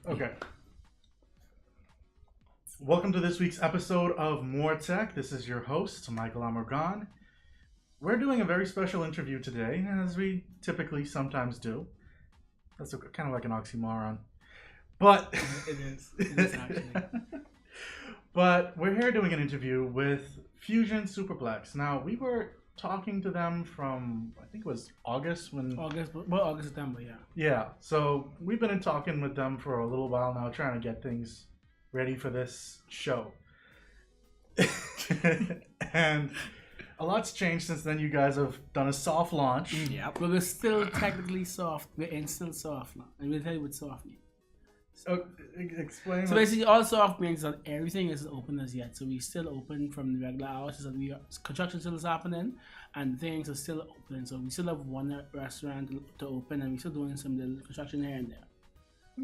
Okay. Welcome to this week's episode of MOAR Tech. This is your host, Michael Amorgan. We're doing a very special interview today, as we typically sometimes do. That's kind of like an oxymoron. But It is actually. But we're here doing an interview with Fusion Superplex. Now, we were talking to them from, I think it was August, September, yeah. Yeah, so we've been talking with them for a little while now, trying to get things ready for this show. And a lot's changed since then. You guys have done a soft launch. Yeah, but we're still technically soft. We're in still soft now. And we'll tell you what soft means. So, explain. So basically, all soft means that everything isn't open as yet. So we still open from the regular hours. So construction still is happening, and things are still open. So we still have one restaurant to open, and we're still doing some little construction here and there.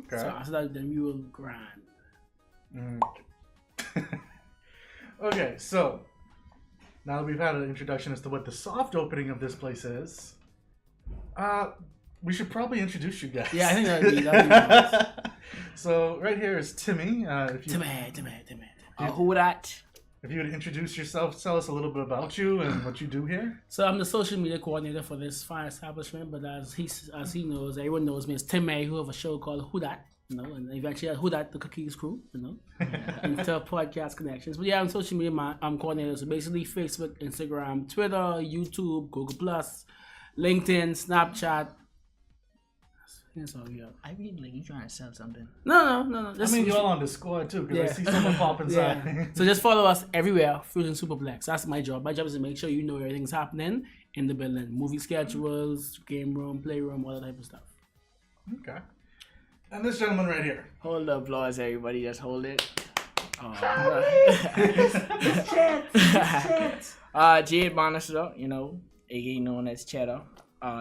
Okay. So after that, then we will grind. Okay, so now that we've had an introduction as to what the soft opening of this place is, we should probably introduce you guys. Yeah, I think that'd be nice. So right here is Timmy. Timmy. Who that? If you would introduce yourself, tell us a little bit about you and what you do here. So I'm the social media coordinator for this fine establishment, but as he knows, everyone knows me as Timmy, who have a show called Who That, and eventually Who That, the Cookies Crew, into podcast connections. But yeah, I'm social media coordinator, so basically Facebook, Instagram, Twitter, YouTube, Google+, LinkedIn, Snapchat. That's all we got. I read like you trying to sell something. No. You're all on Discord too, because I see someone pop inside. Yeah. So just follow us everywhere, Fusion Superplex. That's my job. My job is to make sure you know everything's happening in the building. Movie schedules, game room, playroom, all that type of stuff. Okay. And this gentleman right here. Hold the applause, everybody. Just hold it. Jade Banister, aka known as Cheddar.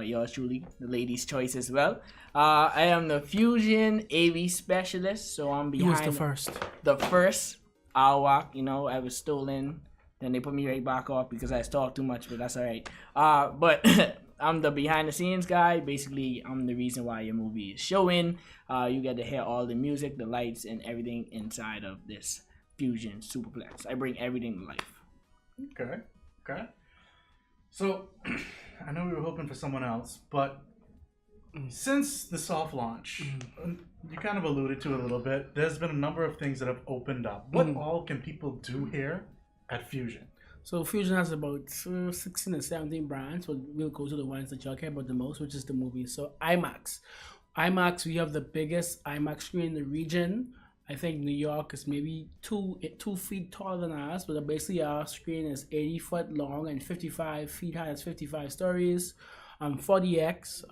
Yours truly, the ladies' choice as well. I am the Fusion AV specialist, so I'm behind. He was the first. The first. I'll walk. I was stolen. Then they put me right back off because I talked too much, but that's all right. But I'm the behind the scenes guy. Basically, I'm the reason why your movie is showing. You get to hear all the music, the lights, and everything inside of this Fusion Superplex. I bring everything to life. Okay. So, I know we were hoping for someone else, but since the soft launch, you kind of alluded to it a little bit, there's been a number of things that have opened up. What all can people do here at Fusion? So Fusion has about 16 or 17 brands, but we'll go to the ones that y'all care about the most, which is the movies. So IMAX, we have the biggest IMAX screen in the region. I think New York is maybe 2 feet taller than ours, but basically our screen is 80 foot long and 55 feet high. It's 55 stories. 4DX,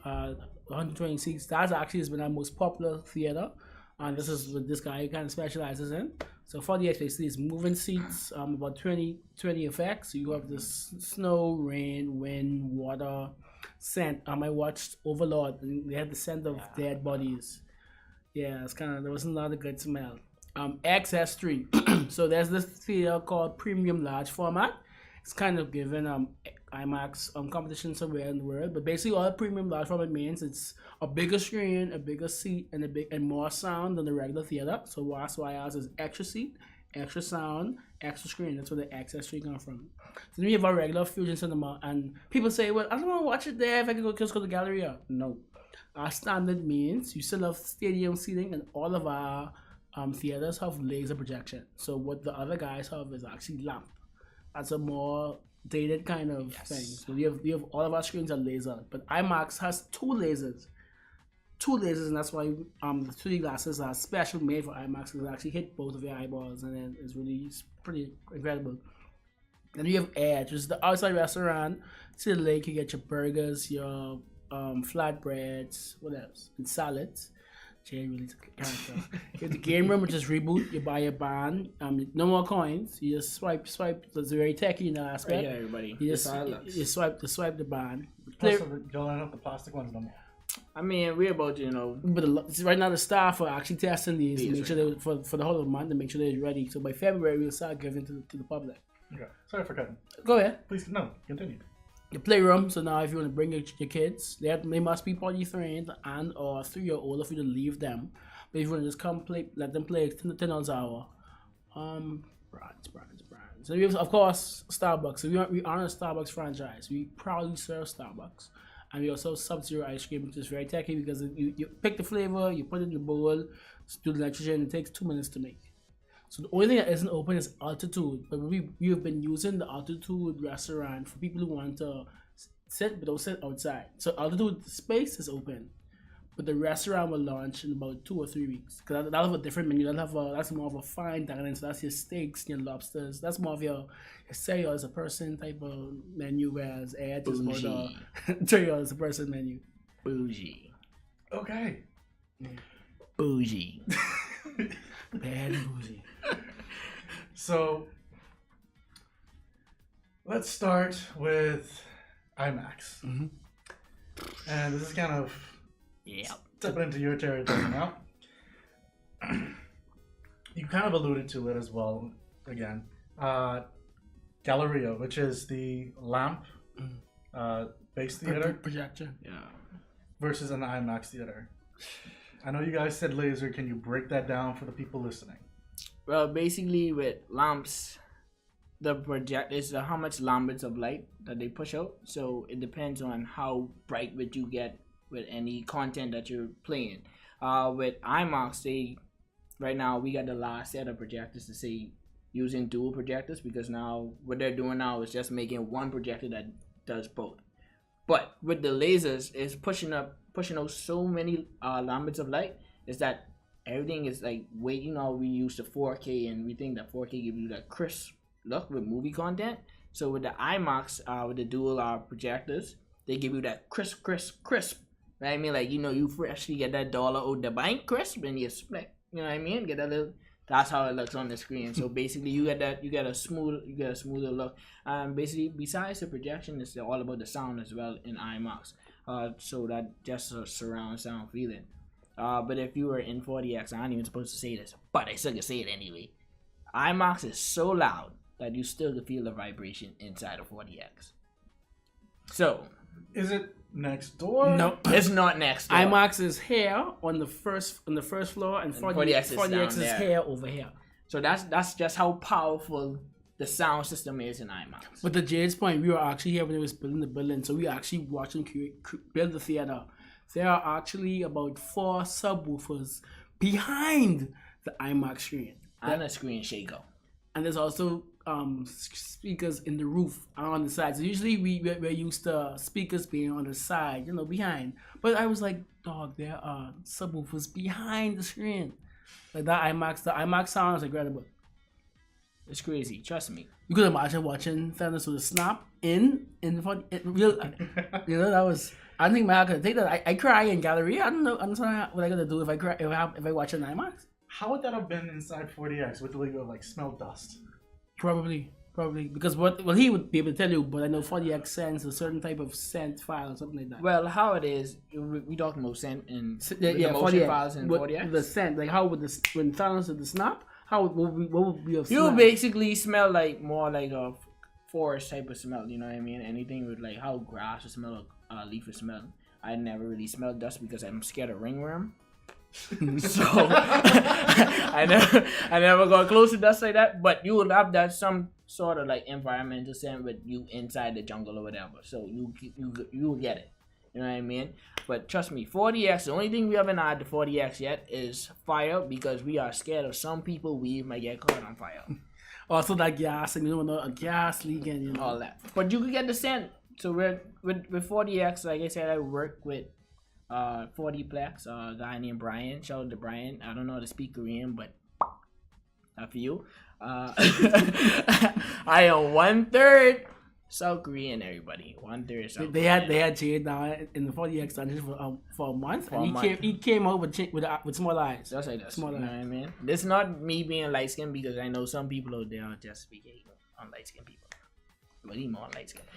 120 seats. That actually has been our most popular theater, and this is what this guy kind of specializes in. So 4DX basically is moving seats, about 20 effects. So you have this snow, rain, wind, water, scent. I watched Overlord, and they had the scent of dead bodies. Yeah, there was not a good smell. XS3. So there's this theater called Premium Large Format. It's kind of given IMAX competition somewhere in the world, but basically all Premium Large Format means it's a bigger screen, a bigger seat, and more sound than the regular theater. So that's why ours is extra seat, extra sound, extra screen. That's where the XS3 comes from. So then we have our regular Fusion Cinema, and people say, well, I don't want to watch it there if I can just go to the gallery. No. Our standard means you still have stadium seating, and all of our theaters have laser projection. So what the other guys have is actually lamp. That's a more dated kind of thing. So we have all of our screens are laser, but IMAX has two lasers, and that's why the 3D glasses are special made for IMAX, because it actually hit both of your eyeballs, and then it's pretty incredible. Then you have Edge, which is the outside restaurant. To the lake, you get your burgers, your flatbreads, what else? And salads. Jay really took a character. You have the game room, which is Reboot. You buy a band. No more coins. You just swipe. That's very techy in that aspect. Yeah, everybody. You swipe the band. Don't line up the plastic ones no more. I mean, we're about But right now the staff are actually testing these to make sure they, for the whole of the month, to make sure they're ready. So by February we'll start giving to the public. Okay. Sorry for cutting. Go ahead. Please, no, continue. the playroom. So now if you want to bring your kids, they must be potty trained and or 3 or older for you to leave them. But if you want to just come play, let them play $10 an hour. Brands. So we have, of course, Starbucks. So we are a Starbucks franchise. We proudly serve Starbucks. And we also have Sub-Zero ice cream, which is very techy because you pick the flavor, you put it in the bowl, do the nitrogen, it takes 2 minutes to make. So the only thing that isn't open is Altitude. But we have been using the Altitude restaurant for people who want to sit, but don't sit outside. So Altitude space is open. But the restaurant will launch in about 2 or 3 weeks. Because that'll have a different menu. That's more of a fine dining. So that's your steaks, your lobsters. That's more of your cereal as a person type of menu, whereas Ed is more the cereal as a person menu. Bougie. Okay. Bougie. Bad bougie. So let's start with IMAX. Mm-hmm. And this is kind of stepping into your territory now. You kind of alluded to it as well again. Galleria, which is the lamp based theater Projector. Yeah. versus an IMAX theater. I know you guys said laser. Can you break that down for the people listening? Well, basically with lamps, the project is how much lambdas of light that they push out. So it depends on how bright would you get with any content that you're playing. With IMAX, right now we got the last set of projectors to say using dual projectors, because now what they're doing now is just making one projector that does both. But with the lasers, it's pushing out so many lambdas of light is that everything is like we use the 4K and we think that 4K gives you that crisp look with movie content. So with the IMAX, with the dual projectors, they give you that crisp. Right? I mean, like, you freshly get that dollar out the bank crisp and you split. You know what I mean? Get that little. That's how it looks on the screen. So basically, you get a smoother look. Basically, besides the projection, it's all about the sound as well in IMAX. So that just a surround sound feeling. But if you were in 4DX, I ain't even supposed to say this, but I still can say it anyway. IMAX is so loud that you still can feel the vibration inside of 4DX. So, is it next door? No, it's not next door. IMAX is here on the first floor, and 4DX is here over here. So that's just how powerful the sound system is in IMAX. But to Jade's point, we were actually here when it was building the building, so we were actually watching build the theater. There are actually about 4 subwoofers behind the IMAX screen. And a screen shaker. And there's also speakers in the roof on the side. So usually we're used to speakers being on the side, behind. But I was like, dog, there are subwoofers behind the screen. Like the IMAX sound is incredible. It's crazy, trust me. You could imagine watching Thanos with a snap in front. That was. I don't think my could take that. I cry in gallery. I don't know. I'm sorry. What I gotta do if I watch an IMAX? How would that have been inside 4DX with the legal smell dust? Probably because he would be able to tell you, but I know 4DX sends a certain type of scent file or something like that. Well, how it is, we talking about scent and motion 4DX. Files in 4DX. The scent, like how would when Thanos did the snap, what would be a smell? You basically smell like more like a forest type of smell. You know what I mean? Anything with like how grass would smell, leaf would smell. I never really smelled dust because I'm scared of ringworm. So I never got close to dust like that. But you will have that some sort of like environmental scent with you inside the jungle or whatever. So you will get it. You know what I mean? But trust me, 4DX, the only thing we haven't had to 4DX yet is fire, because we are scared of some people we might get caught on fire. Also that gas, and a gas leaking, all that. But you can get the scent. So with 4DX, like I said, I work with 4Dplex, a guy named Brian. Shout out to Brian. I don't know how to speak Korean, but not for you. I am 1/3 South Korean, everybody. 1/3 South Korean. They had Jade now in the 4DX dungeon for a month, and he came out with small eyes. Just like that. Small you know eyes. what I mean? This not me being light skinned, because I know some people out there are just speaking on light skinned people. But he more light skinned.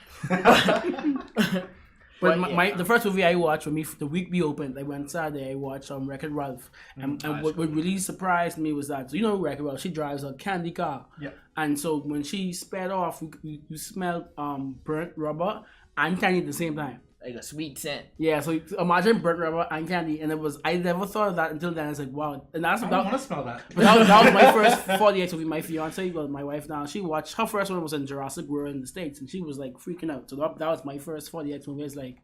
But the first movie I watched when the week we opened, I went Saturday, I watched Wreck-It Ralph. And what really surprised me was that, so Wreck-It Ralph, she drives a candy car. Yeah. And so when she sped off, you smelled burnt rubber and candy at the same time. Like a sweet scent. Yeah, so imagine burnt rubber and candy, and I never thought of that until then. It's like, wow, and that's I don't want to smell that. But that was my first 4DX movie. My fiance, well, my wife now, she watched her first one was in Jurassic World in the States, and she was like freaking out. So that was my first 4DX movie. It's like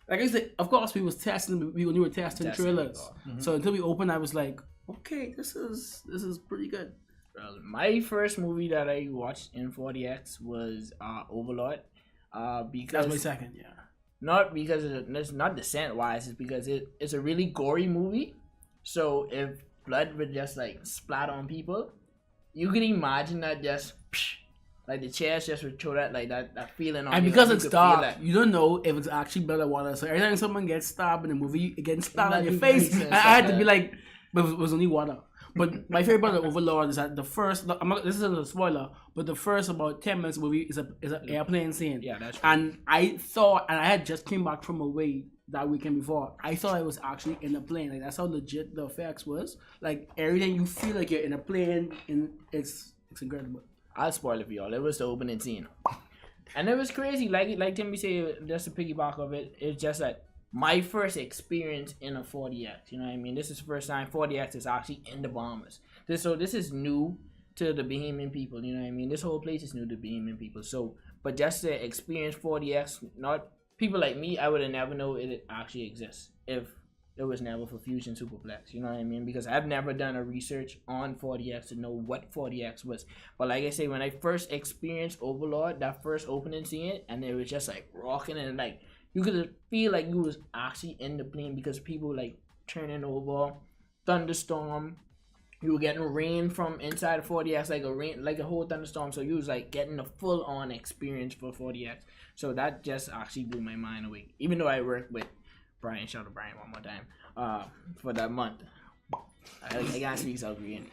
I said, of course we was testing, we were testing trailers. Mm-hmm. So until we opened, I was like, okay, this is pretty good. Well, my first movie that I watched in 4DX was Overlord. Because that's my second, yeah. Not because it's not descent wise, it's because it's a really gory movie. So if blood would just like splat on people, you can imagine that just like the chairs just would throw that feeling on and you. Because like it's dark, you don't know if it's actually blood or water. So every time someone gets stabbed in a movie, it gets stabbed on your face. And I had to be like, but it was only water. But my favorite part of Overlord is that the first, this isn't a spoiler, but the first about 10 minutes of the movie is an airplane scene. Yeah, that's true. And I thought, and I had just came back from away that weekend before, I thought I was actually in a plane. Like, that's how legit the effects was. Like, everything you feel like you're in a plane, and it's incredible. I'll spoil it for y'all. It was the opening scene. And it was crazy. Like Timmy said, just to piggyback of it, it's just that my first experience in a 4DX, you know what I mean? This is the first time 4DX is actually in the bombers. This is new to the Bahamian people, you know what I mean? This whole place is new to Bahamian people. So, but just to experience 4DX, not people like me, I would have never known it actually exists if it was never for Fusion Superplex, you know what I mean? Because I've never done a research on 4DX to know what 4DX was. But like I say, when I first experienced Overlord, that first opening scene, and it was just like rocking and like, you could feel like you was actually in the plane because people like turning over, thunderstorm. You were getting rain from inside of 4DX, like a whole thunderstorm. So you was like getting a full on experience for 4DX. So that just actually blew my mind away. Even though I worked with Brian, shout out to Brian one more time, for that month. I can't speak South Korean.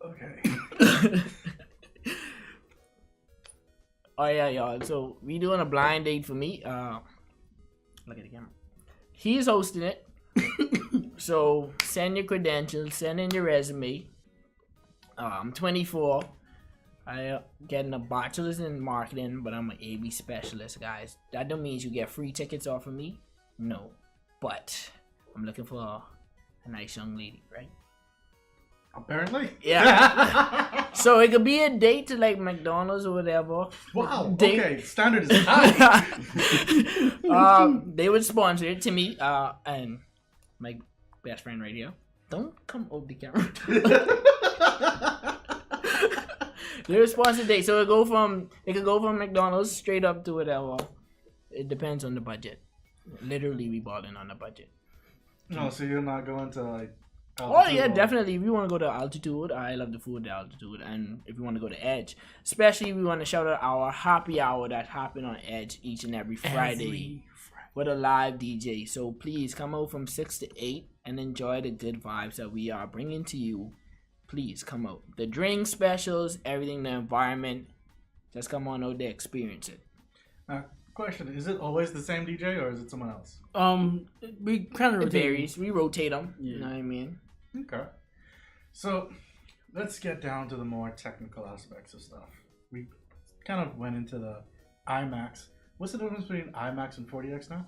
Okay. Oh yeah, y'all. So we doing a blind date for me. Look at the camera. He's hosting it. So send your credentials, send in your resume. I'm 24. I getting a bachelor's in marketing, but I'm an AV specialist, guys. That don't mean you get free tickets off of me. No, but I'm looking for a nice young lady, right? Apparently. Yeah. So it could be a date to like McDonald's or whatever. Wow. Okay. Standard is high. They would sponsor it to me and my best friend right here. Don't come over the camera. They would sponsor date, so it could go from McDonald's straight up to whatever. It depends on the budget. Literally, we balling on the budget. No, so you're not going to like. Oh yeah, definitely. If you want to go to Altitude, I love the food at Altitude. And if you want to go to Edge, especially we want to shout out our happy hour that happen on Edge each and every Friday with a live DJ. So please come out from 6 to 8 and enjoy the good vibes that we are bringing to you. Please come out. The drink specials, everything, the environment. Just come on out there, experience it. Question: is it always the same DJ or is it someone else? We kind of rotate. It varies. We rotate them. Yeah. You know what I mean? Okay. So let's get down to the more technical aspects of stuff. We kind of went into the IMAX. What's the difference between IMAX and 4DX now?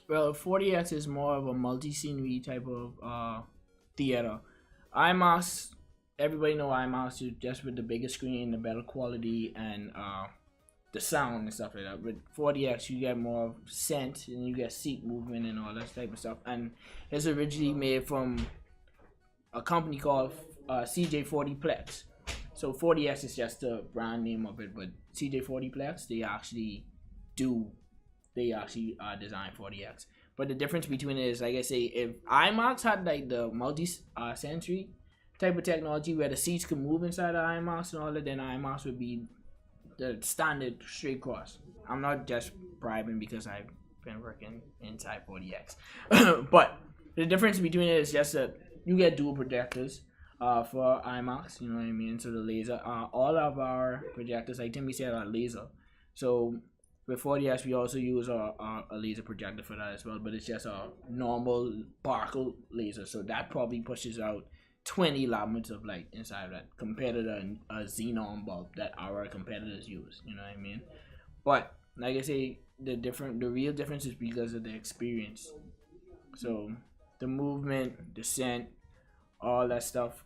Well, 4DX is more of a multi-scenery type of theater. IMAX, everybody know IMAX is just with the bigger screen, the better quality, and the sound and stuff like that. With 4DX, you get more scent and you get seat movement and all that type of stuff. And it's originally made from a company called CJ40Plex. So 4DX is just the brand name of it, but CJ40Plex, they actually design 4DX. But the difference between it is, like I say, if IMAX had like the multi-sensory type of technology where the seats could move inside the IMAX and all that, then IMAX would be the standard straight cross. I'm not just bribing because I've been working inside 4DX. But the difference between it is just that you get dual projectors for IMAX, you know what I mean? So the laser, all of our projectors, like Timmy said, are laser. So with 4DX, we also use a laser projector for that as well, but it's just a normal Barco laser. So that probably pushes out 20 lumens of light inside of that compared to a xenon bulb that our competitors use, you know what I mean? But like I say, the real difference is because of the experience. So the movement, the scent, all that stuff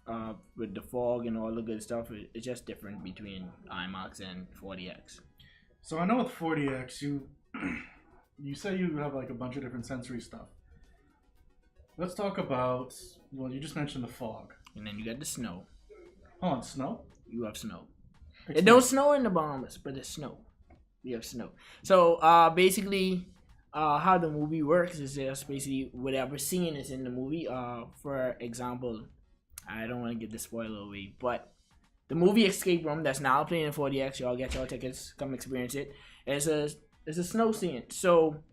with the fog and all the good stuff, it's just different between IMAX and 4DX. So I know with 4DX, you say you have like a bunch of different sensory stuff. Let's talk about, well, you just mentioned the fog. And then you got the snow. Hold on, snow? You have snow. Explain. It don't snow in the Bahamas, but it's snow. We have snow. So basically, how the movie works is just basically whatever scene is in the movie. For example, I don't want to get the spoiler away, but the movie Escape Room that's now playing in 4DX, y'all get your tickets, come experience it. It's a snow scene. So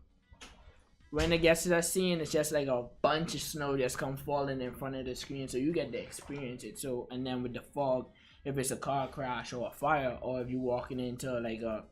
when it gets to that scene, it's just like a bunch of snow just come falling in front of the screen, so you get to experience it. So, and then with the fog, if it's a car crash or a fire, or if you're walking into like a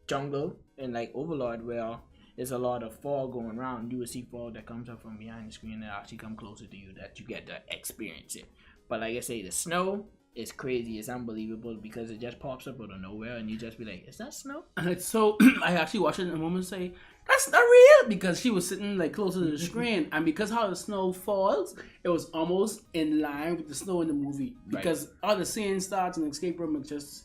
jungle in like Overlord where there's a lot of fog going around, you will see fog that comes up from behind the screen and actually come closer to you, that you get to experience it. But like I say, the snow is crazy. It's unbelievable because it just pops up out of nowhere and you just be like, is that snow? And it's so I actually watched it in a moment and say, that's not real, because she was sitting like closer to the screen, and because how the snow falls, it was almost in line with the snow in the movie. Because all the scene starts in the escape room, it's just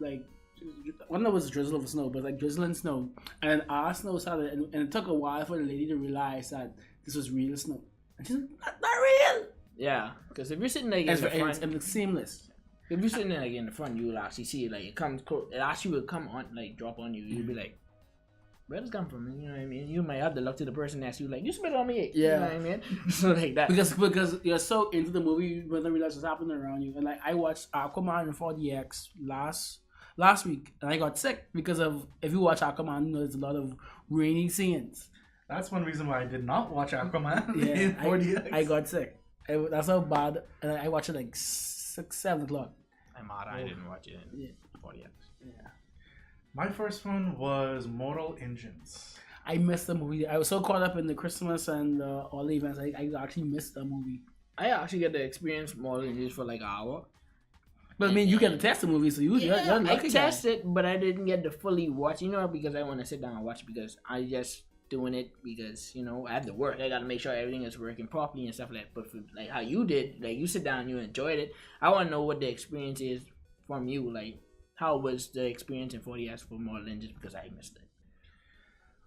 like, I don't know if it was a drizzle of snow, but like drizzling snow, and then our snow started, and it took a while for the lady to realize that this was real snow, and she's like, that's not real. Yeah, because if you're sitting like in the front, and it's seamless. if you're sitting like in the front, you will actually see it. Like it comes, it actually will come on, like drop on you. You'll be like, where does it come from? You know what I mean? You might have to look to the person next to you, like, you spit on me. Yeah. You know what I mean? So like that. Because you're so into the movie, you don't realize what's happening around you. And like I watched Aquaman in 4DX last week, and I got sick because of, if you watch Aquaman, you know there's a lot of rainy scenes. That's one reason why I did not watch Aquaman Yeah, in 4DX. I got sick. That's how bad. And I watched it like 6-7 o'clock. I'm odd. I didn't watch it in 4DX. Yeah. My first one was Mortal Engines. I missed the movie. I was so caught up in the Christmas and all the events. I actually missed the movie. I actually get to experience more than just for like an hour. But I mean, you get to test the movie, so you're I lucky. tested, but I didn't get to fully watch. You know, because I want to sit down and watch, because I just doing it because, you know, I have to work. I got to make sure everything is working properly and stuff like that. But for, like how you did, like you sit down and you enjoyed it. I want to know what the experience is from you. Like, how was the experience in 4DX for Mortal Engines, because I missed it.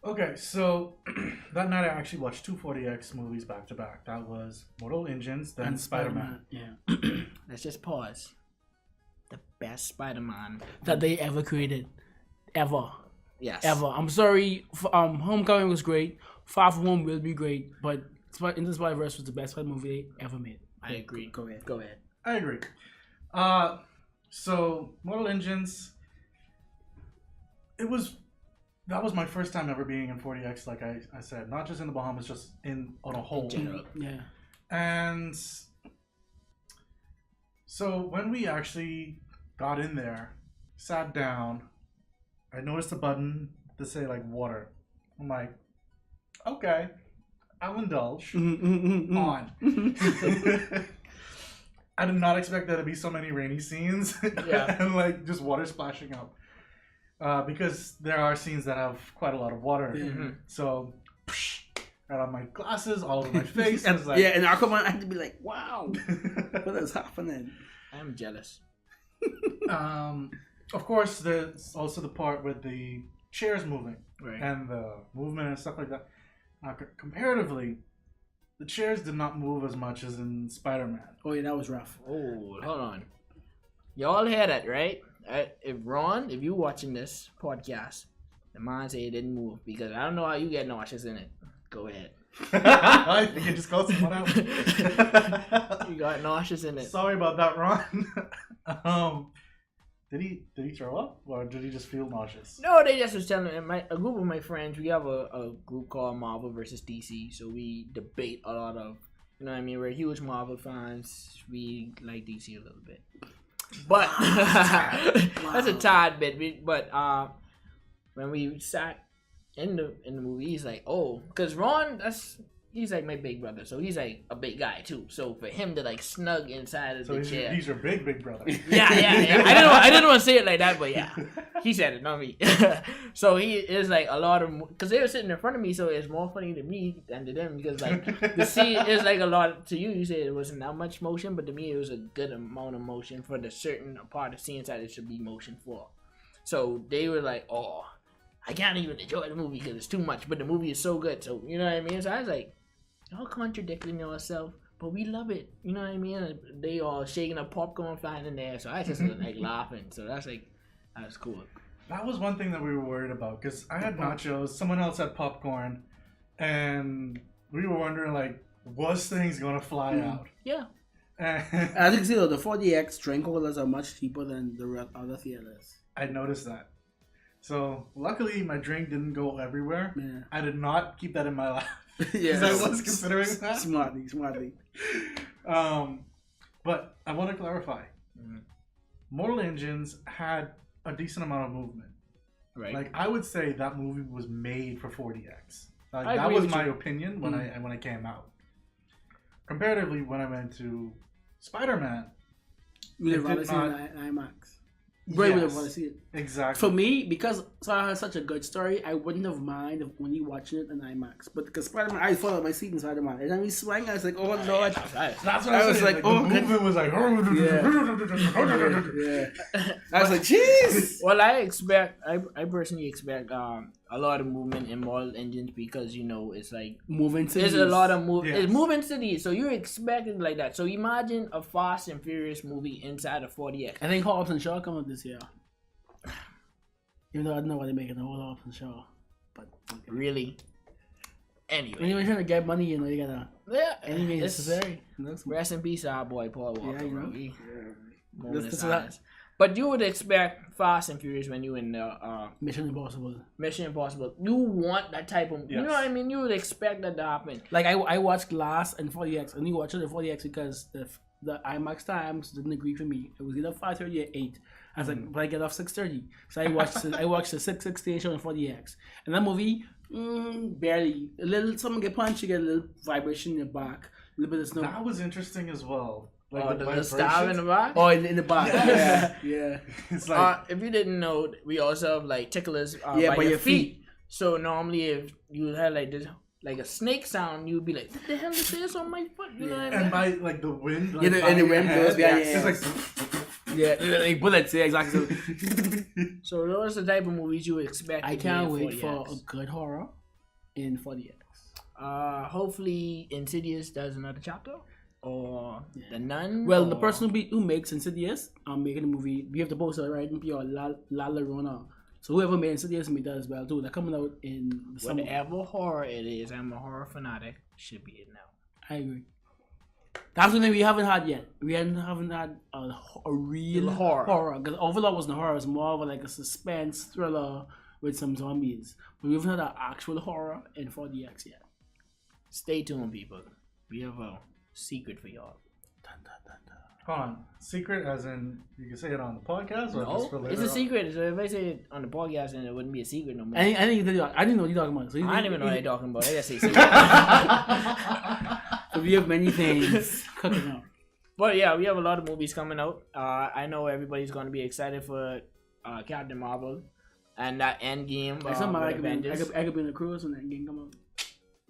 Okay, so that night I actually watched 2 4DX movies back to back. That was Mortal Engines, then Spider-Man. Yeah. Let's just pause. The best Spider-Man That they ever created. Ever. Yes. Ever. I'm sorry. Homecoming was great. Far From Home will be great. But Into the Spider-Verse was the best Spider movie they ever made. I agree. Go ahead. Go ahead. I agree. So Mortal Engines, that was my first time ever being in 4DX, like I said, not just in the Bahamas, just on a whole. In general. Yeah. And so when we actually got in there, sat down, I noticed a button to say like water. I'm like, okay, I'll indulge. On. I did not expect there to be so many rainy scenes. Yeah. And like just water splashing up. Because there are scenes that have quite a lot of water. Mm-hmm. So right on my glasses, all over my face. And, I was like, yeah, and Aquaman, I had to be like, wow, what is happening? I'm jealous. Of course, there's also the part with the chairs moving, Right. and the movement and stuff like that. Comparatively, the chairs did not move as much as in Spider-Man. Oh yeah, that was rough. Oh, hold on. Y'all hear that, right? If you watching this podcast, the man say it didn't move, because I don't know how you get nauseous in it. Go ahead. I think you just called someone out. You got nauseous in it. Sorry about that, Ron. Did he throw up, or did he just feel nauseous? No, they just was telling a group of my friends. We have a group called Marvel versus DC, so we debate a lot of, you know what I mean. We're huge Marvel fans. We like DC a little bit, but that's a tad bit. But when we sat in the movie, he's like, oh, because Ron, he's like my big brother, so he's like a big guy too. So for him to like snug inside of the chair, he's your big brother. yeah. I didn't want to say it like that, but yeah, he said it, not me. So he is like a lot of, because they were sitting in front of me, so it's more funny to me than to them, because like the scene is like a lot to you. You said it wasn't that much motion, but to me it was a good amount of motion for the certain part of scenes that it should be motion for. So they were like, oh, I can't even enjoy the movie because it's too much, but the movie is so good. So, you know what I mean? So I was like, y'all contradicting yourself, but we love it. You know what I mean? And they all shaking up popcorn flying in there. So I just was like laughing. So that's cool. That was one thing that we were worried about, because I had nachos, someone else had popcorn, and we were wondering, like, was things going to fly out? Yeah. As you can see, though, the 4DX drink holders are much cheaper than the other theaters. I noticed that. So, luckily, my drink didn't go everywhere. Yeah. I did not keep that in my lap. Yeah. I was considering that. Smartly. But I want to clarify. Mortal Engines had a decent amount of movement. Right. Like, I would say that movie was made for 4DX. Like, I that agree was with my you. opinion when I came out. Comparatively, when I went to Spider-Man, We would It rather did see it not- in IMAX. Right, we would yes, rather see it. exactly. For me, because Spider-Man has such a good story, I wouldn't have mind of only watching it in IMAX. But because Spider-Man, I followed my seat in Spider-Man. And then we swang, I was like, oh Lord. That's what I I was was saying. like, Like, oh, the movement was like, Yeah. I was like, jeez. Well, I personally expect a lot of movement in Mortal Engines, because you know it's like Moving to there's a lot of movement. Yes. It's moving cities, so you're expecting like that. So imagine a Fast and Furious movie inside of 4DX. I think Hobbs and Shaw come out this year. Even though I don't know why they're making the whole Hobbs and Shaw. But okay. Really. When Anyway, you're trying to get money, you know, you gotta yeah, any means it's- necessary. That's Rest in peace, our boy Paul Walker. Yeah, you know. bro. He- moment of That's silence. But you would expect Fast and Furious when you in the Mission Impossible. Mission Impossible. You want that type of, you know Yes. what I mean? You would expect that to happen. Like I watched Glass and 4DX, and you watched it in 4DX because the IMAX times didn't agree for me. It was either 5:30 or 8. I was like, but I get off 6:30, so I watched the 6:16 show in 4DX, and that movie barely a little. Someone get punched, you get a little vibration in your back, a little bit of snow. That was interesting as well. Oh, the vibrations. stab in the back. Oh, in the back, Yes. yeah. It's like, If you didn't know, we also have like ticklers Yeah, by your feet. So normally, if you had like this, like a snake sound, you'd be like, "What the hell is this on my foot?" You know what I mean? and by like the wind, like, Yeah, and the by wind your goes head, behind it's your like Yeah, like bullets. Yeah, exactly. So those are the type of movies you would expect. I to be can't in wait 4DX. for a good horror in 4DX. Hopefully, Insidious does another chapter, or The Nun. Well, the or- person who makes Insidious, making the movie, we have the poster right in PR, La Llorona. So whoever made Insidious made that as well too. They're coming out in the summer. whatever horror it is, I'm a horror fanatic. Should be it now. I agree. That's something we haven't had yet. We haven't had a real horror. Because Overlord wasn't a horror. It was more of like a suspense thriller with some zombies. But we haven't had an actual horror in 4DX yet. Stay tuned, people. We have a secret for y'all. Dun, dun, dun, dun. Hold on, secret as in you can say it on the podcast or just for No, later it's a on? secret. So if I say it on the podcast, then it wouldn't be a secret no more. I didn't know what you're talking about. So I don't even know what they're talking about. I gotta say secret. So we have many things cooking up. But yeah, we have a lot of movies coming out. I know everybody's gonna be excited for Captain Marvel and that Endgame. Like somebody I Avengers. could be on a cruise when that game come out.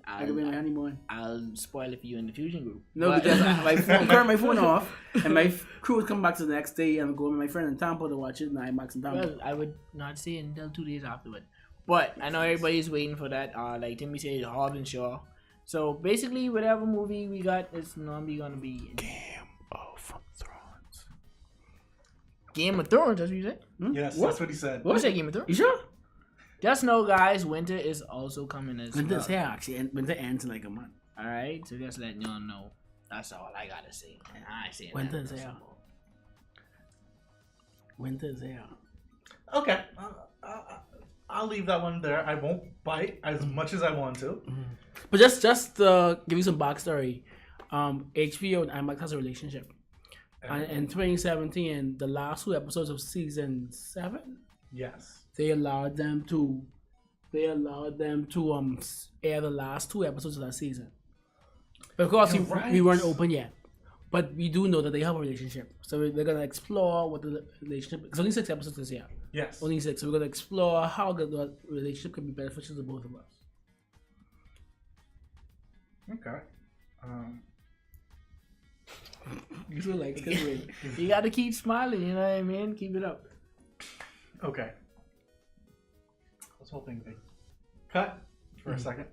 I could be on my honeymoon. I'll spoil it for you in the Fusion group. No, But- because I turn my phone off, and my crew would come back to the next day, and I'm going with my friend in Tampa to watch it in IMAX in Tampa. Well, I would not see it until 2 days afterward. But I know everybody's waiting for that. Like Timmy said, Hobbs and Shaw. So basically, whatever movie we got is normally gonna be Game of Thrones. Game of Thrones. That's what you said. Yes, What? that's what he said. What? You say Game of Thrones? You sure? Just know, guys, winter is also coming as Winter's well. here, actually. And winter ends in like a month. All right, so just letting y'all know. That's all I gotta say. And I ain't saying Winter's nothing here. more. Winter's here. Okay, I'll leave that one there. I won't bite as much as I want to. But just to give you some backstory, HBO and IMAX has a relationship. And in 2017, the last 2 episodes of season 7, Yes. they allowed them to air the last 2 episodes of that season. But of course, You're we weren't right. open yet. But we do know that they have a relationship. So we're going to explore what the relationship... It's only 6 episodes this year. Yes. Only 6. So we're going to explore how the relationship can be beneficial to both of us. Okay. You feel like it's You got to keep smiling, you know what I mean? Keep it up. Okay. I was hoping Vic. Cut for a second.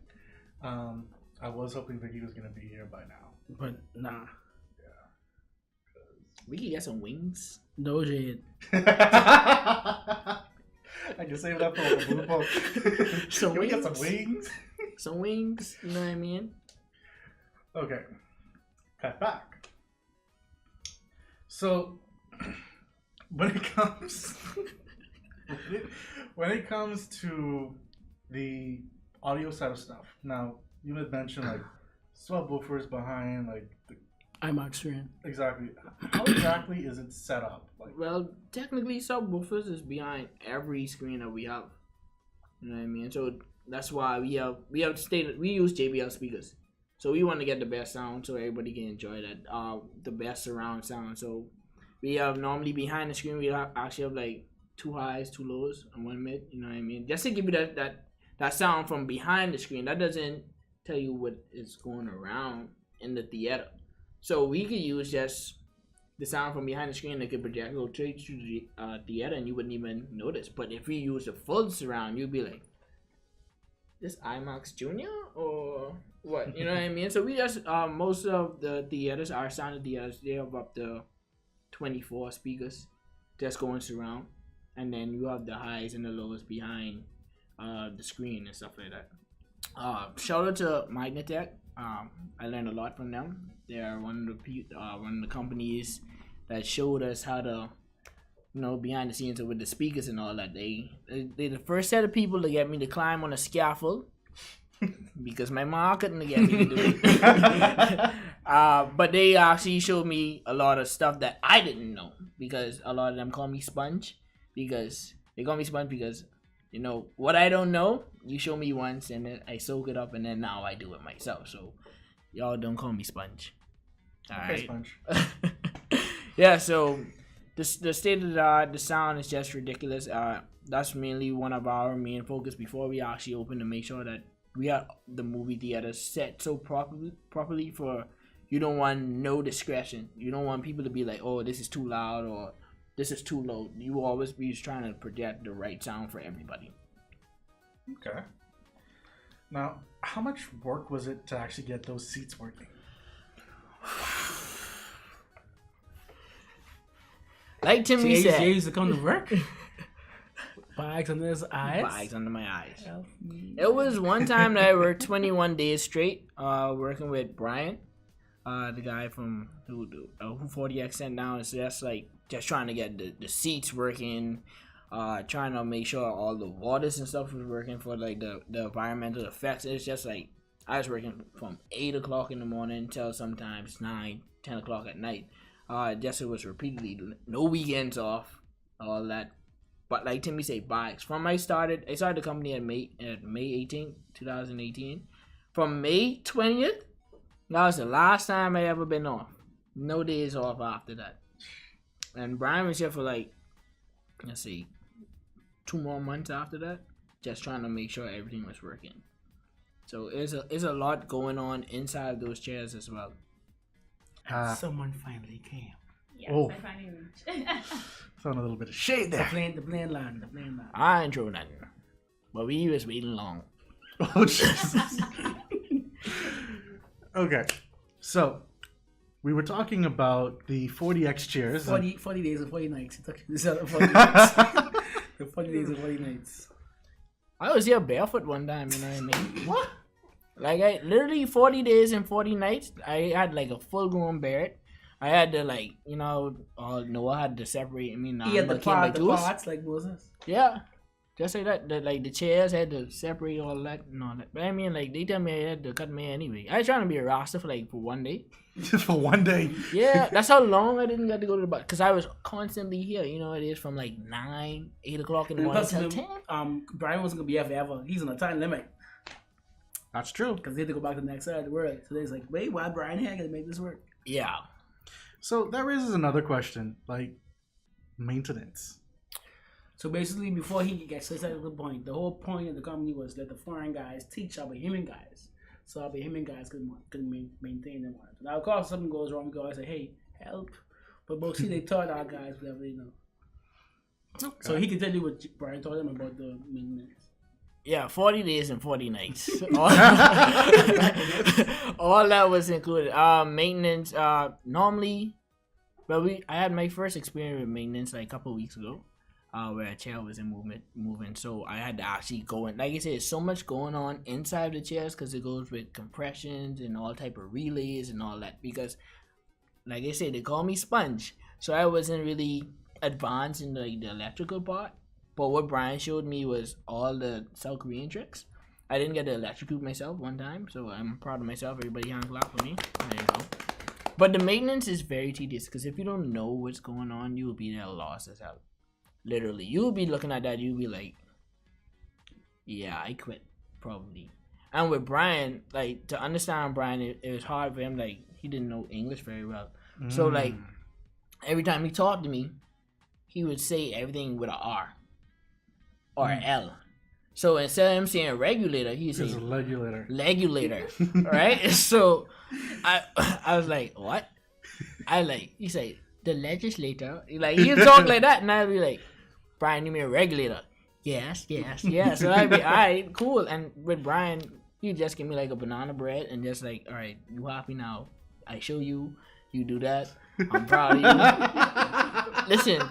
I was hoping Vicky was gonna be here by now. But nah. We can get some wings. No shade. I can save that for the blue poke. Some Can we get some wings? wings? Some wings, you know what I mean? Okay. Cut back. So when it comes to the audio side of stuff, now you had mentioned like subwoofers behind like the, IMAX screen. exactly. How exactly is it set up? Like, Well, technically, subwoofers is behind every screen that we have. You know what I mean? So that's why we have stated we use JBL speakers. So we want to get the best sound so everybody can enjoy that. The best surround sound. So we have normally behind the screen we actually have like 2 highs, 2 lows, and 1 mid. You know what I mean? Just to give you that sound from behind the screen. That doesn't tell you what is going around in the theater. So we could use just the sound from behind the screen that could project go straight through the theater and you wouldn't even notice. But if we use a full surround, you'd be like, this IMAX Junior or what? You know what I mean? So we just most of the theaters, our standard theaters, they have up to 24 speakers just going surround, and then you have the highs and the lows behind the screen and stuff like that. Shout out to MOAR Tech. I learned a lot from them. They are one of the companies that showed us how to, behind the scenes with the speakers and all that. They're the first set of people to get me to climb on a scaffold because my mom couldn't get me to do it. But they actually showed me a lot of stuff that I didn't know, because a lot of them call me Sponge because what I don't know, you show me once and then I soak it up and then now I do it myself. So y'all don't call me Sponge. All okay, right. Sponge. Yeah, so the state of the sound is just ridiculous. That's mainly one of our main focus before we actually open, to make sure that we have the movie theater set so properly for you don't want no discretion. You don't want people to be like, oh, this is too loud or this is too low. You will always be trying to project the right sound for everybody. Okay. Now, how much work was it to actually get those seats working? Like Timmy said, He used to come to work. Bags under his eyes. Bags under my eyes. It was one time that I worked 21 days straight, working with Brian, the guy from who 4DX sent down. It's just trying to get the seats working, trying to make sure all the waters and stuff was working for like the environmental effects. It's just like I was working from 8 o'clock in the morning till sometimes 9, 10 o'clock at night. Just it was repeatedly, no weekends off, all that. But like Timmy said, bags. I started the company at May 18th, 2018. From May 20th, that was the last time I ever been off. No days off after that. And Brian was here for 2 more months after that, just trying to make sure everything was working. So it's a lot going on inside those chairs as well. Someone finally came. Yes, Oh. I finally reached. Found a little bit of shade The there. plane land. I ain't throw nothing. But we was waiting long. Oh, Jesus. Okay. So, we were talking about the 40X chairs. 40 days and 40 nights. This is 40 nights. The 40 days and 40 nights. I was here barefoot one time, you know what I mean? What? Like, I literally 40 days and 40 nights, I had like a full grown beard. I had to Noah had to separate. I mean, He had the parts like Moses. Yeah, just like that. The chairs had to separate all that and all that. But I mean, they tell me I had to cut my hair anyway. I was trying to be a Rasta for 1 day. Just for 1 day. Yeah, that's how long I didn't get to go to the bar, because I was constantly here. You know, it is from 9, 8 o'clock in the morning till 10. Brian wasn't gonna be here forever. He's on a time limit. That's true. because they had to go back to the next side of the world. So they're like, wait, why Brian here gonna make this work? Yeah. So that raises another question, like maintenance. So basically, before he gets to the point, the whole point of the company was let the foreign guys teach our human guys, so our human guys could maintain them. Now, of course, something goes wrong, we go and say, "Hey, help!" But mostly they taught our guys whatever they know. Okay. So he can tell you what Brian told them about the maintenance. Yeah, 40 days and 40 nights. All that was included. Maintenance. Normally, but I had my first experience with maintenance like a couple of weeks ago, where a chair was in moving. So I had to actually go in. Like I said, there's so much going on inside the chairs because it goes with compressions and all type of relays and all that. Because, like I said, they call me sponge, so I wasn't really advanced in the electrical part. But what Brian showed me was all the South Korean tricks. I didn't get to electrocute myself one time, so I'm proud of myself. Everybody hand clap for me. There you go. But the maintenance is very tedious because if you don't know what's going on, you will be at a loss as hell. Literally, you will be looking at that. You'll be like, yeah, I quit, probably. And with Brian, like, to understand Brian, it was hard for him. Like, he didn't know English very well. So, like, every time he talked to me, he would say everything with an R. Or L. So instead of him saying regulator, he says regulator. Right? So I was like, what? He said, the legislator. Like, he'd talk like that, and I'd be like, Brian, you mean a regulator? Yes. So I'd be, all right, cool. And with Brian, he'd just give me like a banana bread and just like, all right, you happy now? I show you, you do that. I'm proud of you. Listen,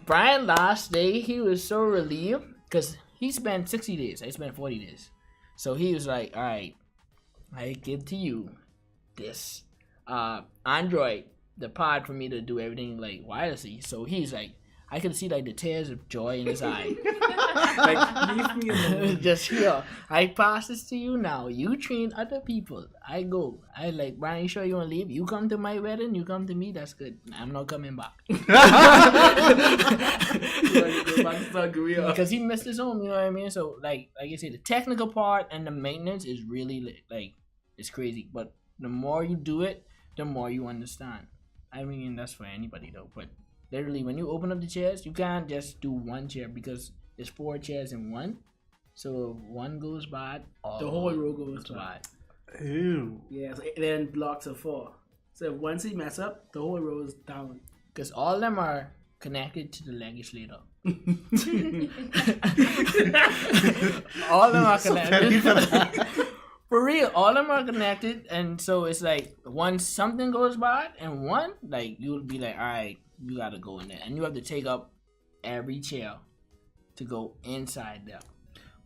Brian last day, he was so relieved because he spent 60 days. I spent 40 days. So he was like, all right, I give to you this Android, the pod for me to do everything like wirelessly. So he's like, I could see like the tears of joy in his eye. Like, leave me alone. Just here. I pass this to you now. You train other people. I go. I like, Brian, you sure you want to leave? You come to my wedding, you come to me, that's good. I'm not coming back. Because he missed his home, you know what I mean? So, like I said, the technical part and the maintenance is really, like, it's crazy. But the more you do it, the more you understand. I mean, that's for anybody, though. But literally, when you open up the chairs, you can't just do one chair because there's 4 chairs in one. So if one goes bad, the whole row goes bad. Ew. Yeah, so then blocks of 4. So if once he mess up, the whole row is down. Because all of them are connected to the legislator. All of them are connected. For real, all of them are connected. And so it's like, once something goes bad and one, like, you'll be like, all right, you got to go in there. And you have to take up every chair to go inside there.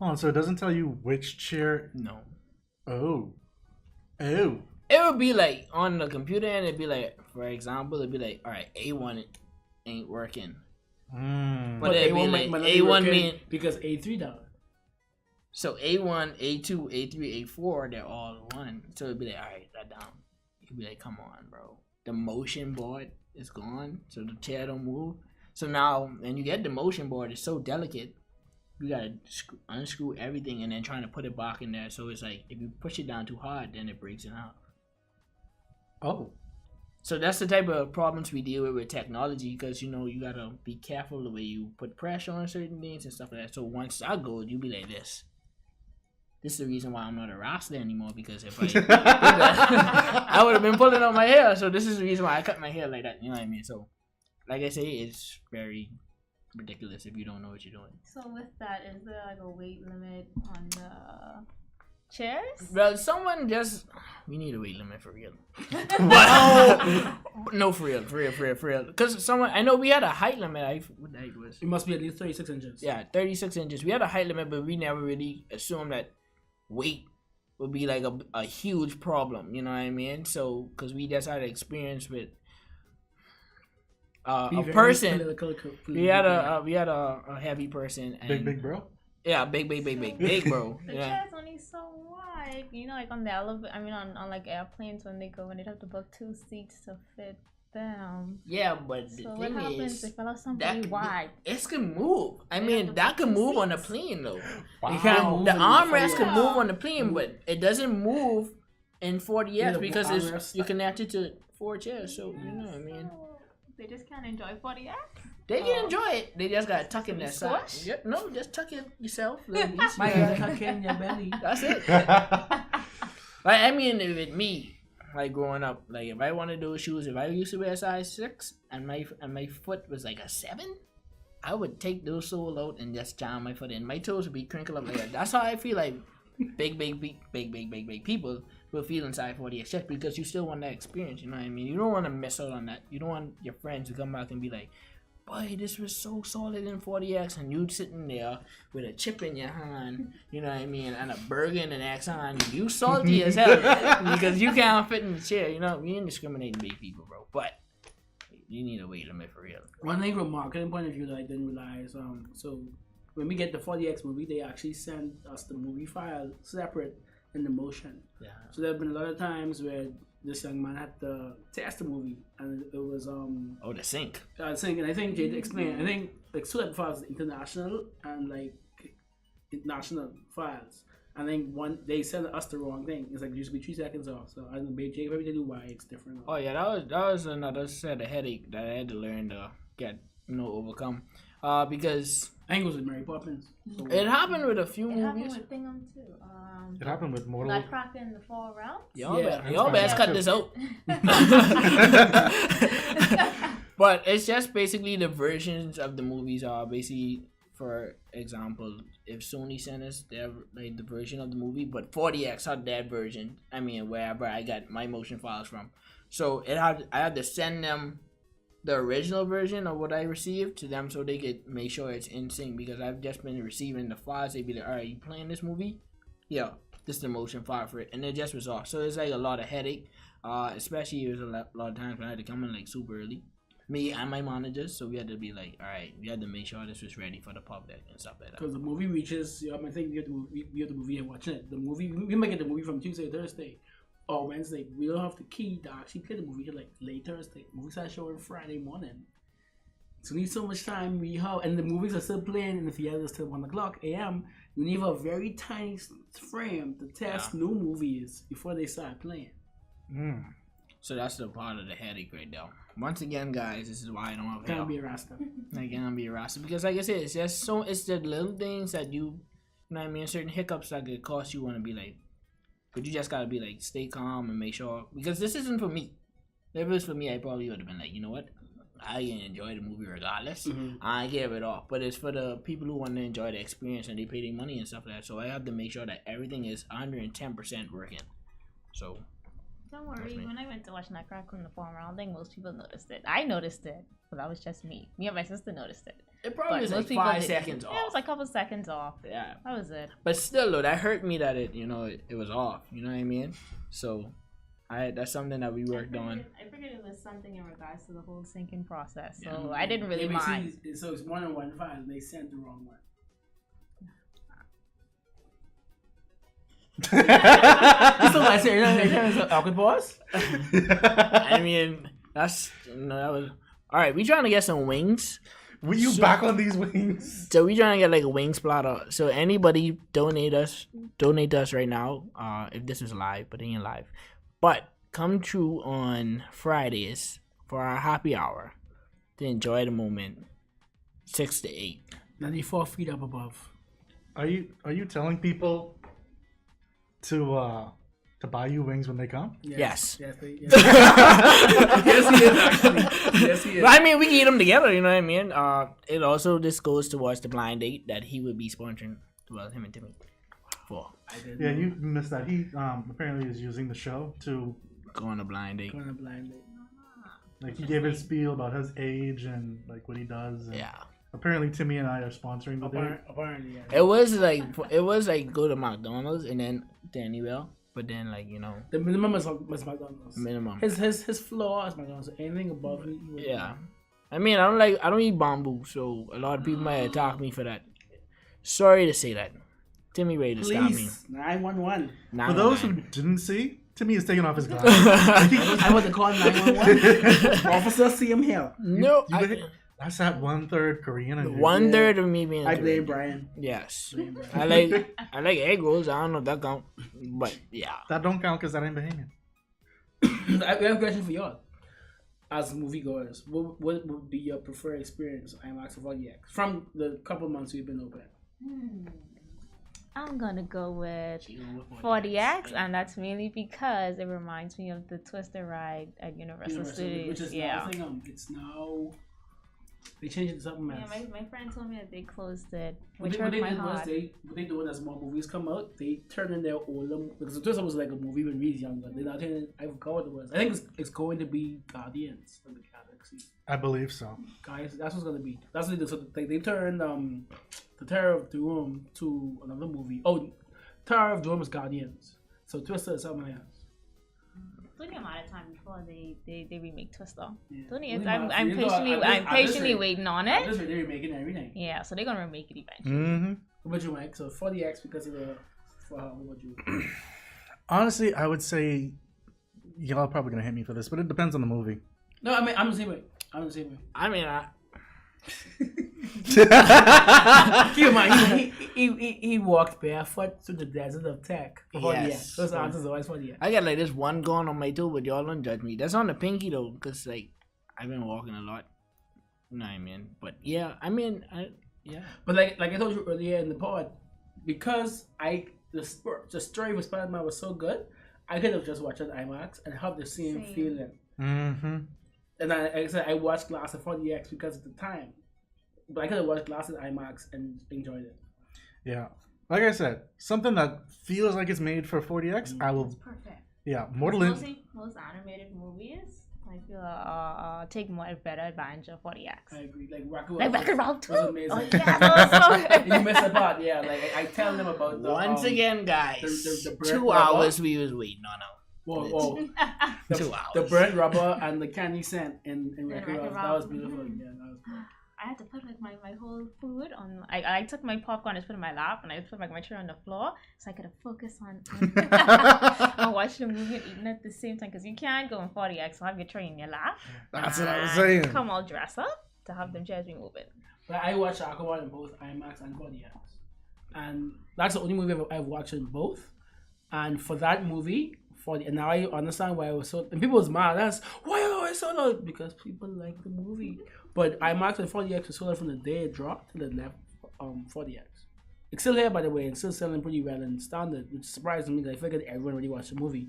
Oh, so it doesn't tell you which chair? No. Oh. It would be like on the computer, and it'd be like, for example, it'd be like, all right, A1 ain't working. But A1 might not be working because A3 down. So A1, A2, A3, A4, they're all one. So it'd be like, all right, that down. You'd be like, come on, bro. The motion board is gone, so the chair don't move. So now, when you get the motion board, it's so delicate. You gotta unscrew everything and then trying to put it back in there. So it's like, if you push it down too hard, then it breaks it out. Oh. So that's the type of problems we deal with technology, because, you know, you gotta be careful the way you put pressure on certain things and stuff like that. So once I go, you be like this. This is the reason why I'm not a wrestler anymore, because if I would have been pulling out my hair. So this is the reason why I cut my hair like that. You know what I mean? So, like I say, it's very ridiculous if you don't know what you're doing. So with that, is there like a weight limit on the chairs? Well, we need a weight limit for real. But, no, for real. Because I know we had a height limit. What height was? It must be at least 36 inches. Yeah, 36 inches. We had a height limit, but we never really assumed that weight would be like a huge problem. You know what I mean? So, because we just had an experience with a person. We had a heavy person. And, big bro? Yeah, big bro. The chair's only so wide. You know, like on the elevator, I mean on like airplanes when they have to book 2 seats to fit Damn. Yeah, but the So what thing happens is, if I lost somebody? Why? it can move. I They mean, have to that put can two move on a seats. plane though. You can't move The in armrest can 40X. move on the plane, but it doesn't move in 40X Yeah, the because armrest- you're connected to 4 chairs. So you know what I mean. They just can't enjoy 40X? They can enjoy it. They just gotta tuck in their side. Squish? Yep. No, just tuck in yourself, ladies. My God, tuck in your belly. That's it. Like, I mean, with me, like growing up, like if I wanted those shoes, if I used to wear a size 6 and my foot was like a 7, I would take those sole out and just jam my foot in. My toes would be crinkled up like that. That's how I feel like big people will feel inside 40X just because you still want that experience. You know what I mean? You don't want to miss out on that. You don't want your friends to come back and be like, boy, this was so solid in 40X, and you sitting there with a chip in your hand, you know what I mean, and a burger in the next hand. You salty as hell because you can't fit in the chair. You know, we ain't discriminating big people, bro. But you need a weight limit for real. One thing from marketing point of view that I didn't realize, so when we get the 40X movie, they actually send us the movie file separate in the motion. Yeah. So there have been a lot of times where this young man had to test the movie, and it was Oh, the sync. I think, and I think Jade explained. I think like so that files international and like national files. I think one they sent us the wrong thing. It's like it used to be 3 seconds off. So I don't know, Jade, maybe they do why it's different. Oh yeah, that was another set of headache that I had to learn to get, overcome. Because I think it was with Mary Poppins. So, it happened with a few It happened movies. with Thingum too. It happened with Mortal. Nutcracker in the 4 rounds. Y'all best cut this out. But it's just basically the versions of the movies are basically, for example, if Sony sent us their like the version of the movie, but 40X had that version. I mean, wherever I got my motion files from, so I had to send them the original version of what I received to them so they could make sure it's in sync, because I've just been receiving the files. They'd be like, all right, you playing this movie? Yeah, this is the motion file for it, and it just was off. So it's like a lot of headache, especially it was a lot of times when I had to come in like super early, me and my managers, so we had to be like, all right, we had to make sure this was ready for the public and stuff like that. because the movie reaches, I think we have the movie and watching it. The movie we might get the movie from Tuesday, Thursday, or Wednesday. We don't have the key to actually play the movie till like late Thursday. Movies are showing Friday morning. So we need so much time. We have, and the movies are still playing in the theaters till 1:00 a.m. We need a very tiny frame to test new movies before they start playing. So that's the part of the headache right there. Once again, guys, this is why I don't have Can't help. be a Rasta. I can't be a roster because, like I said, it's just so it's the little things that you know what I mean, certain hiccups that could cost you want to be like, but you just gotta be like, stay calm and make sure, because this isn't for me. If it was for me, I probably would have been like, you know what, I enjoy the movie regardless. I give it off, but it's for the people who want to enjoy the experience and they pay their money and stuff like that. So I have to make sure that everything is 110% working. So. Don't worry, when I went to watch Nutcracker in the 4 round, I think most people noticed it. I noticed it, but that was just me. Me and my sister noticed it. It probably was most like people 5 didn't. seconds off. Yeah, it was like a couple seconds off. Yeah. That was it. But still, though, that hurt me that it was off. You know what I mean? So, that's something that we worked on. I figured it was something in regards to the whole syncing process, so I didn't really ABC, mind. so it's more than one file. They sent the wrong one. So I say, it's an awkward pause. I mean, that was all right. We trying to get some wings. Were you back on these wings? So we trying to get like a wing splatter. So anybody donate to us right now. If this is live, but it ain't live. But come true on Fridays for our happy hour to enjoy the moment. 6 to 8. 94 feet up above. Are you telling people to buy you wings when they come? Yes. Yes, yes, Yes, he is actually. Yes, he is. I mean, we can eat them together. You know what I mean? It also this goes towards the blind date that he would be sponsoring. Well, him and Timmy. For Yeah, you missed that. He apparently is using the show to go on a blind date. Going blindly. like he gave his spiel about his age and like what he does. And Yeah. Apparently, Timmy and I are sponsoring the date. Apparently, yeah. It was like go to McDonald's and then Anywhere, but then like The minimum is McDonald's. minimum. His floor is McDonald's. Anything above it, he would- Yeah. I mean, I don't eat bamboo, so a lot of people might attack me for that. Sorry to say that. Timmy ready to stop me. Police 911. For those who didn't see, to me is taking off his glasses. I want to call 911. Officer, see him here. No, That's that 1/3 Korean. And 1/3 of me being. I blame Korean. Brian. Yes, I like egg rolls. I don't know if that count, but yeah. that don't count because that ain't Bahamian. I have a question for y'all. As moviegoers, what would be your preferred experience IMAX or 4DX from the couple months we've been open? I'm gonna go with 4DX, and that's mainly because it reminds me of the Twister ride at Universal Studios. Which is now, it's now they changed it to something else. Yeah, my friend told me that they closed it, What which they hurt my did heart. was what they do as more movies come out, they turn in their older, because the Twister was like a movie when we was younger. They now turn in, I forgot what it was. I think it's going to be Guardians of the Galaxy. I believe so. Guys, that's what's gonna be. That's what they do. So they turned the Terror of Doom to another movie. Oh, Terror of Doom is Guardians. So Twister is something else. It's only a matter of time before they remake Twister. Yeah. It's only- Only I'm matter- you know, patiently at this patiently rate- waiting on At it. this rate, they're remaking everything. Yeah, so they're gonna remake it eventually. Mm-hmm. What about you, Mike? So 4DX because of the. What about you? Honestly, I would say y'all are probably gonna hit me for this, but it depends on the movie. No, I mean I'm the same way. I mean, Keep in mind, he walked barefoot through the desert of tech. For Yes. 4DX. Those answers are always 4DX. I got like this one going on my toe, but y'all don't judge me. That's on the pinky though, because like I've been walking a lot. You know what I mean? But yeah, I mean, yeah. But like I told you earlier in the pod, because the story of Spider-Man was so good, I could have just watched it IMAX and have the same feeling. Mm-hmm. And like I said, I watched Glass at 4DX because of the time. But I could have watched Glass at IMAX and enjoyed it. Yeah. Like I said, something that feels like it's made for 4DX, I will. It's perfect. Yeah, Mortal Kombat. Most animated movies, I feel take more better advantage of 4DX. I agree. Like Rocky Like Wreck-It Ralph too. was amazing. Oh yeah, that was so good. You missed a part, yeah. Like I tell them about the Once again, guys, the bird 2 rubber. hours we was waiting on out. Whoa. 2 hours. The burnt rubber and the candy scent in Wreck-It Wreck-It Ralph. Ralph. That was beautiful. Yeah, that was good. I had to put like my whole food on. I took my popcorn and put it in my lap, and I put like my tray on the floor so I could focus on on watching the movie and eating at the same time. Because you can't go in 40X and have your tray in your lap. That's what I was and saying. Come all dressed up to have them chairs be moving. But I watched Aquaman in both IMAX and 4DX. And that's the only movie I've watched in both. And for that movie, and now I understand why I was so. And people was mad. That's why I always so loud. Because people like the movie. But IMAX and 4DX was sold out from the day it dropped to the left 4DX. It's still here, by the way, and still selling pretty well in standard, which surprised me because I figured everyone already watched the movie.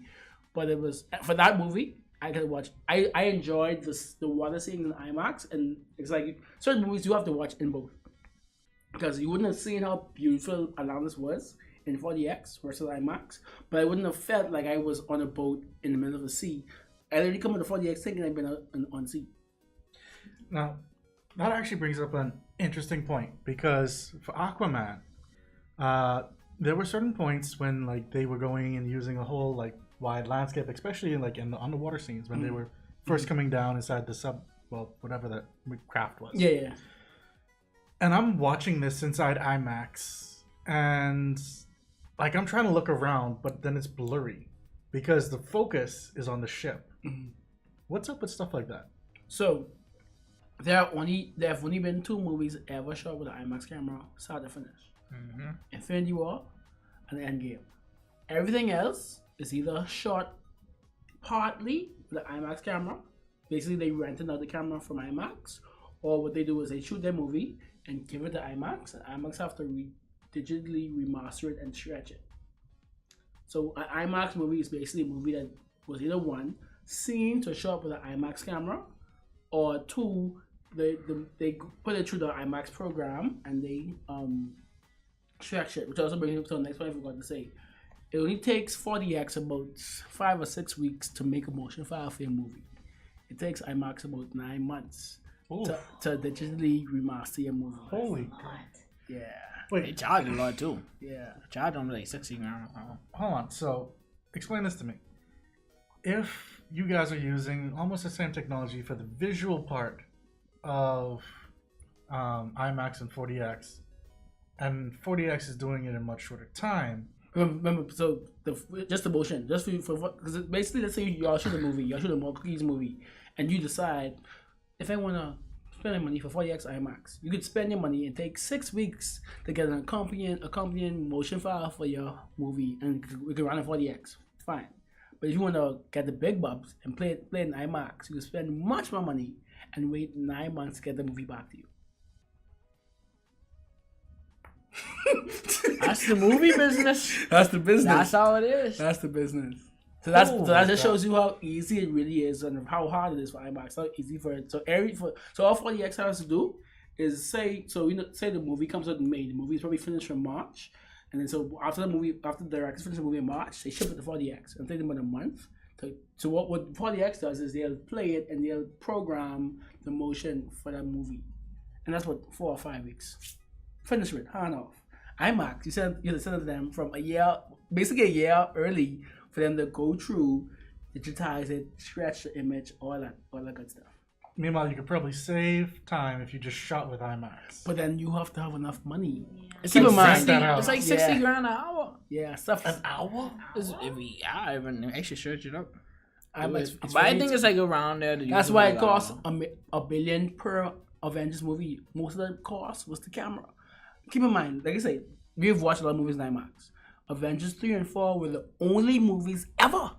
But it was for that movie. I could watch. I enjoyed the water scene in IMAX, and it's like certain movies you have to watch in both because you wouldn't have seen how beautiful Atlantis was in 4DX versus IMAX, but I wouldn't have felt like I was on a boat in the middle of the sea. I literally come to 4DX thinking I've been on sea. Now, that actually brings up an interesting point because for Aquaman, there were certain points when like they were going and using a whole like wide landscape, especially like in the underwater scenes when they were first coming down inside the whatever that craft was. Yeah. And I'm watching this inside IMAX, and like I'm trying to look around, but then it's blurry because the focus is on the ship. Mm-hmm. What's up with stuff like that? So there have only been 2 movies ever shot with an IMAX camera, start to finish. Mm-hmm. Infinity War and Endgame. Everything else is either shot partly with an IMAX camera. Basically, they rent another camera from IMAX, or what they do is they shoot their movie and give it to IMAX, and IMAX have to digitally remaster it and stretch it. So an IMAX movie is basically a movie that was either 1, seen to show up with an IMAX camera, or 2, they put it through the IMAX program and they stretch it, which also brings me up to the next point I forgot to say. It only takes 4DX about 5 or 6 weeks to make a motion file film movie. It takes IMAX about 9 months to digitally remaster your movie. Holy Yeah. They wait! charge a lot too. Yeah. Charge them like $60. Hold on. So, explain this to me. If you guys are using almost the same technology for the visual part of IMAX and 4DX, and 4DX is doing it in much shorter time, Remember, so just the motion, just for because basically, let's say y'all shoot a movie, y'all shoot a more cookies movie, and you decide if I wanna spend my money for 40x IMAX, you could spend your money and take 6 weeks to get an accompanying motion file for your movie, and we can run in 40x. Fine, but if you wanna get the big bucks and play it in IMAX, you can spend much more money and wait 9 months to get the movie back to you. That's the movie business. That's the business. That's how it is. That's the business. So that just shows you how easy it really is and how hard it is for IMAX. How easy for it. So all 40x has to do is say the movie comes out in May. The movie is probably finished in March, and then so after the directors finish the movie in March, they ship it to 40x and take them about a month. So what 40x does is they'll play it and they'll program the motion for that movie, and that's what 4 or 5 weeks. Finish it, hand off. IMAX, you send it to them from basically a year early for them to go through, digitize it, stretch the image, all that good stuff. Meanwhile, you could probably save time if you just shot with IMAX. But then you have to have enough money. It's Keep like in mind, 60, it's like 60 grand an hour. Yeah, stuff. An hour? I even actually search it up. IMAX, But I think it's like around there. That's why it costs $1 billion per Avengers movie. Most of the cost was the camera. Keep in mind, like I say, we've watched a lot of movies in IMAX. Avengers 3 and 4 were the only movies ever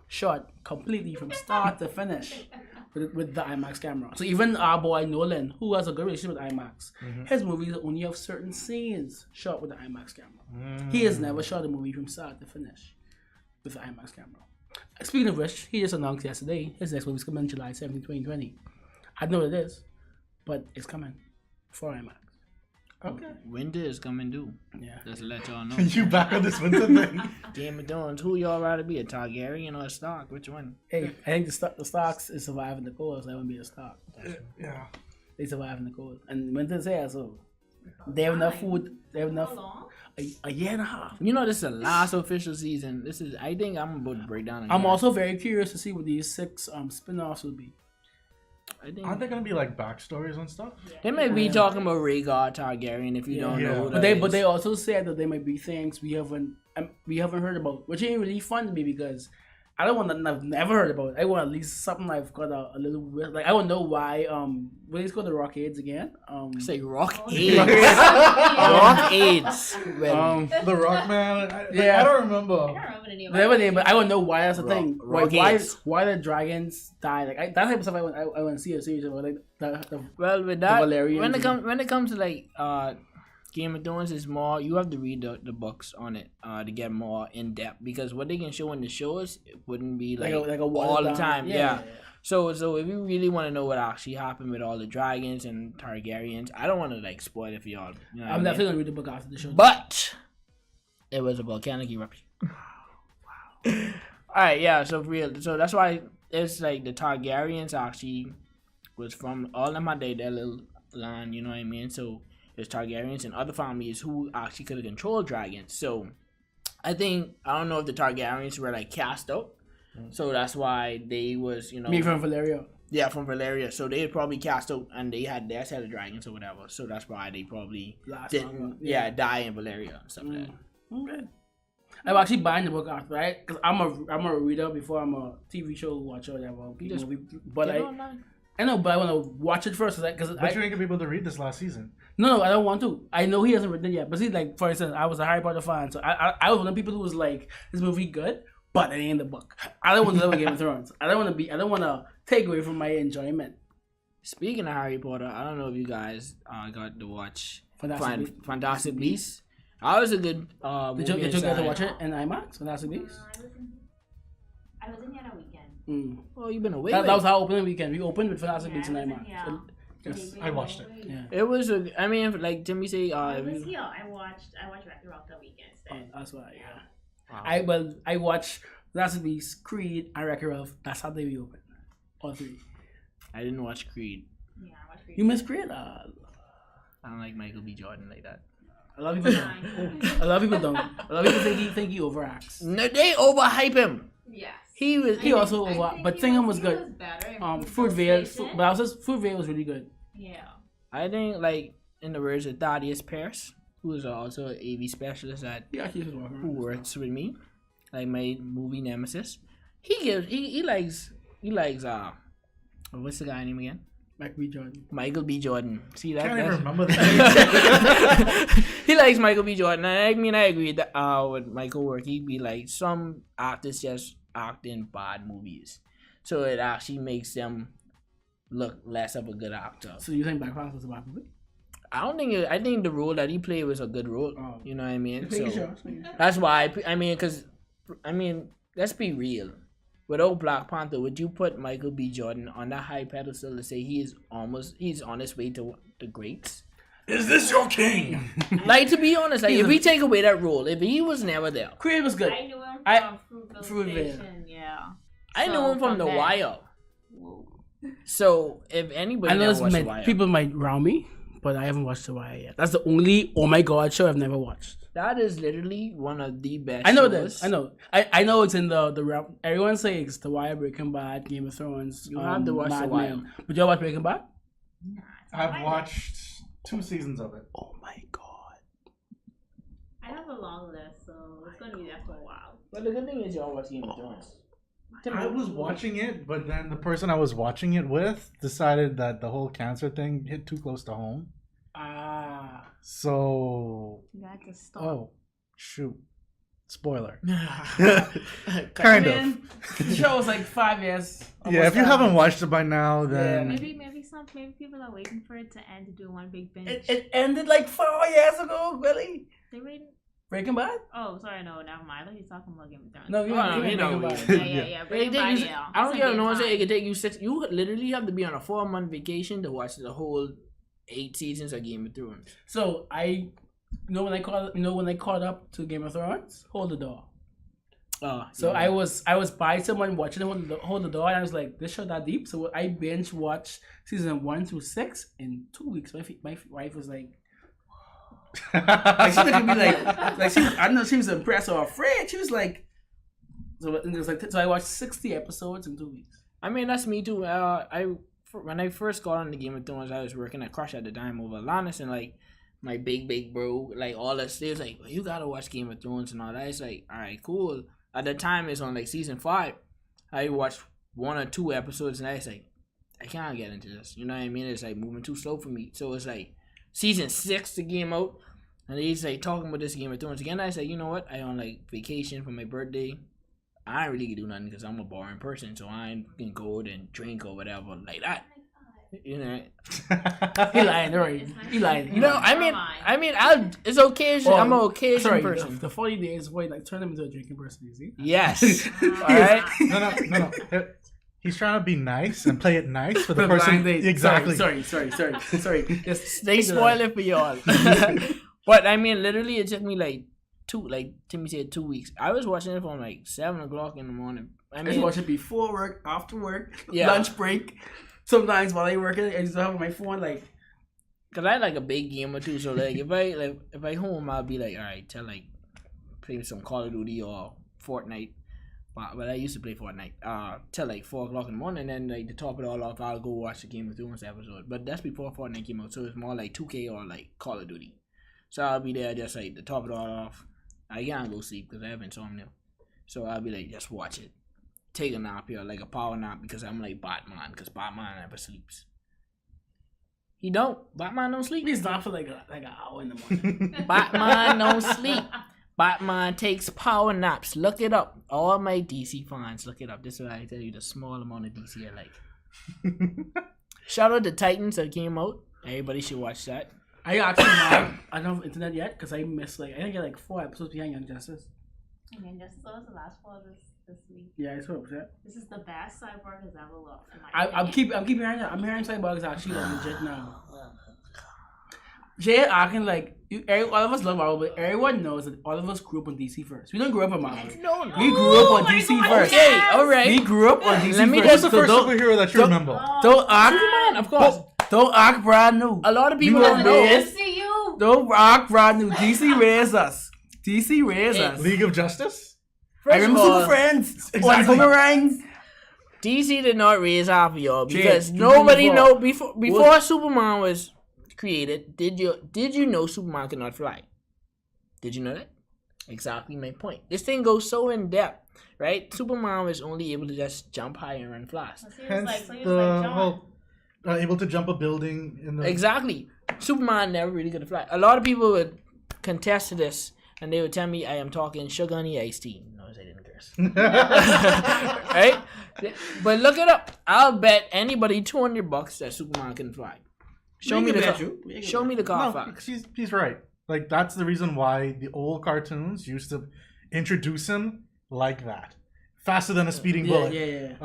shot completely from start to finish with the IMAX camera. So even our boy Nolan, who has a good relationship with IMAX, his movies only have certain scenes shot with the IMAX camera. He has never shot a movie from start to finish with the IMAX camera. Speaking of which, he just announced yesterday his next movie is coming July 17, 2020. I don't know what it is, but it's coming for IMAX. Okay. Winter is coming due. Yeah. Just to let y'all know. You back on this winter thing? Game of Thrones, who y'all rather be, a Targaryen or a Stark? Which one? Hey, I think the Starks is surviving the cold, so that wouldn't be a Stark. Yeah. They survive in the cold. And winter's here, so they have enough food. They have enough. How long? A year and a half. You know, this is the last official season. I think I'm about to break down. I'm also very curious to see what these 6 spin-offs will be. Aren't they gonna be like backstories and stuff? They may be talking about Rhaegar Targaryen if you don't know. Who that But is. they also said that there might be things we haven't heard about, which ain't really fun to me because I don't want nothing I've never heard about. I want at least something I've got a little like I want to know why what is called the Rockades again? Say Rock AIDS. Rock AIDS. The Rock Man. I don't remember. I don't remember the name. They have a name, but I want to know why that's the thing. Rockades. Why the dragons die? Like that type of stuff. I want to see a series about like the Well, with that, Valerians when it comes to like Game of Thrones, is more you have to read the books on it to get more in depth because what they can show in the shows it wouldn't be like a all the time. Yeah. So if you really want to know what actually happened with all the dragons and Targaryens, I don't want to like spoil it for y'all. You know what I I'm mean? definitely gonna read the book after the show. But it was a volcanic eruption. Wow. All right, yeah. So that's why it's like the Targaryens actually was from all them had their little land. You know what I mean? So there's Targaryens and other families who actually could have controlled dragons. So I don't know if the Targaryens were like cast out. So that's why they was, Me from Valeria. Yeah, from Valeria. So they probably cast out and they had their set of dragons or whatever. So that's why they probably didn't die in Valeria and stuff like that. Okay. I'm actually buying the book after, right? Because I'm a reader before I'm a TV show watcher or whatever. But I know, but I want to watch it first. But you ain't gonna be able to read this last season. No, I don't want to. I know he hasn't written it yet. But see, like, for instance, I was a Harry Potter fan. So I was one of the people who was like, this movie good, but it ain't the book. I don't want to live with Game of Thrones. I don't want to take away from my enjoyment. Speaking of Harry Potter, I don't know if you guys got to watch Fantastic Beasts. That was a good Did you get to watch it in IMAX? Fantastic Beasts? I was in here a weekend. Oh, you've been away. That was our opening weekend. We opened with Fantastic Beasts in IMAX. Yeah. Yes, I watched it. Yeah. It was like Timmy say. I was here. I watched Rock the weekend instead. That's why. Yeah. Wow. I watched Fantastic Beasts, Creed, and Wreck-It. That's how they reopened. All 3. I didn't watch Creed. Yeah, I watched Creed. You missed Creed? I don't like Michael B. Jordan like that. A lot of people don't. A lot of people don't. A lot of people think he overacts. No, they overhype him. Yes. He also over, but Singham was good. Fruit Veil, but I was just Fruit Veil was really good. Yeah. I think like in the words of Thaddeus Pierce, who is also an AV specialist at Yeah, he's walking who around. works with me, like my movie nemesis. He likes what's the guy name again? Like B. Jordan. Michael B. Jordan. See that? Can't even That's- remember that. He likes Michael B. Jordan. And I mean, I agree that with Michael work, he'd be like some actors just act in bad movies, so it actually makes them look less of a good actor. So you think Black Panther was a bad movie? I think the role that he played was a good role. Oh. You know what I mean? Making So sure, making sure. that's why let's be real. Without Black Panther, would you put Michael B. Jordan on that high pedestal to say he's on his way to the greats? Is this your king? Like, to be honest, like if we take away that role, if he was never there, Creed was good. I knew him I- from Fruitville Fruitvale. Station, yeah. I So, know him from The there- Wire. Whoa. So if anybody I know never this watched The might, Wire, people might round me, but I haven't watched The Wire yet. That's the only oh my god show I've never watched. that is literally one of the best. I know shows. this. I know. I know it's in the realm. Everyone says it's The Wire, Breaking Bad, Game of Thrones. You have to watch The Mad Wire. Men. But y'all watch Breaking Bad? Nah, it's I've fine. watched 2 seasons of it. Oh my god. I have a long list, so it's gonna be there for a while. But the good thing is y'all watch Game of Thrones. I was watching it, but then the person I was watching it with decided that the whole cancer thing hit too close to home. Ah. So, You got to stop. oh, shoot. Spoiler. kind Kind I of. mean, the show was like 5 years. Yeah, if you almost haven't 5 watched it by now, then Maybe people are waiting for it to end to do one big binge. It ended like 4 years ago, really. They waiting. Breaking Bad? Oh, sorry, no, never mind. I thought you were talking about Game of Thrones. No, you Oh, know, you know, Breaking we- Bad. yeah. It Breaking take Bad, you, yeah. I don't It's care. gonna No be one a say it time. could take you 6. You literally have to be on a 4-month vacation to watch the whole 8 seasons of Game of Thrones. So when I caught up to Game of Thrones, hold the door. So yeah. I was by someone watching them hold the door, and I was like, this show that deep. So I binge watched season 1 through 6 in 2 weeks. My wife was like, she looked at me like she, I don't know if she was impressed or afraid. She was like, so it was like, so I watched 60 episodes in 2 weeks. I mean, that's me too. When I first got on the Game of Thrones, I was working at Crush at the time over Lannis, and like my big bro, like all us, they was like, well, you gotta watch Game of Thrones and all that. It's like, all right, cool. At the time, it's on like season 5. I watched 1 or 2 episodes, and I was like, I can't get into this. You know what I mean? It's like moving too slow for me. So it's like season 6 to game out, and he's like talking about this Game of Thrones again. I say, you know what? I on like vacation for my birthday. I ain't really can do nothing because I'm a boring person, so I ain't gonna go out and drink or whatever like that. You know. He lying, right? He lying. You know, I mean, it's occasion. I'm an occasion Sorry, person. the 40 days wait, like turn him into a drinking person. You see? Yes. All right. no. He's trying to be nice and play it nice for the For person. blind date. Exactly. Sorry. Just They spoil it for y'all. But I mean, literally, it took me like Timmy said 2 weeks. I was watching it from like 7:00 in the morning. I I mean, just watch it before work, after work, Yeah. lunch break. Sometimes while I working, I just have my phone like. cause I like a big gamer too. So like, if I home, I'll be like, all right, play some Call of Duty or Fortnite. But I used to play Fortnite. Till like 4:00 in the morning, and then like to top it all off, I'll go watch the Game of Thrones episode. But that's before Fortnite came out, so it's more like 2K or like Call of Duty. So I'll be there just like to top it all off. I can't go sleep because I have insomnia. So I'll be like, just watch it. Take a nap here, like a power nap, because I'm like Batman, because Batman never sleeps. He don't. Batman don't sleep. He's not for like an hour in the morning. Batman don't sleep. Batman takes power naps. Look it up. All my DC fans, look it up. This is what I tell you, the small amount of DC I like. Shout out to Titans that came out. Everybody should watch that. I actually I don't have internet yet because I missed I think I like 4 episodes behind Young Justice. I mean, just so was the last part this week. Yeah, I saw it. This is the best Cyborg has ever looked. in my I'm opinion. keep hearing that. I'm hearing Cyborg is actually legit now. Jay acting like all of us love Marvel, but everyone knows that all of us grew up on DC first. We don't grow up on Marvel. No. We grew up on my DC God, first. Okay, all right. We grew up on DC Let me first. What's the So first don't- superhero that you don't- remember? Don't act, Man, of course. don't act brand new. A lot of people You don't know know. this. See you. Don't act brand new. DC raised us. DC raised us. League of Justice? I First of remember all, Super Friends. Exactly. On Boomerangs. DC did not raise half of y'all Jay, because you nobody before. know before Superman was created. Did you know Superman could not fly? Did you know that? Exactly my point. This thing goes so in depth, right? Superman was only able to just jump high and run fast. Hence So he was the like John. whole able to jump a building in the Exactly. Superman never really could fly. A lot of people would contest to this, and they would tell me I am talking sugar honey iced tea. Notice I didn't curse. Right? But look it up. I'll bet anybody $200 that Superman can fly. Show me the car, No, Fox. he's right. Like that's the reason why the old cartoons used to introduce him like that, faster than a speeding bullet,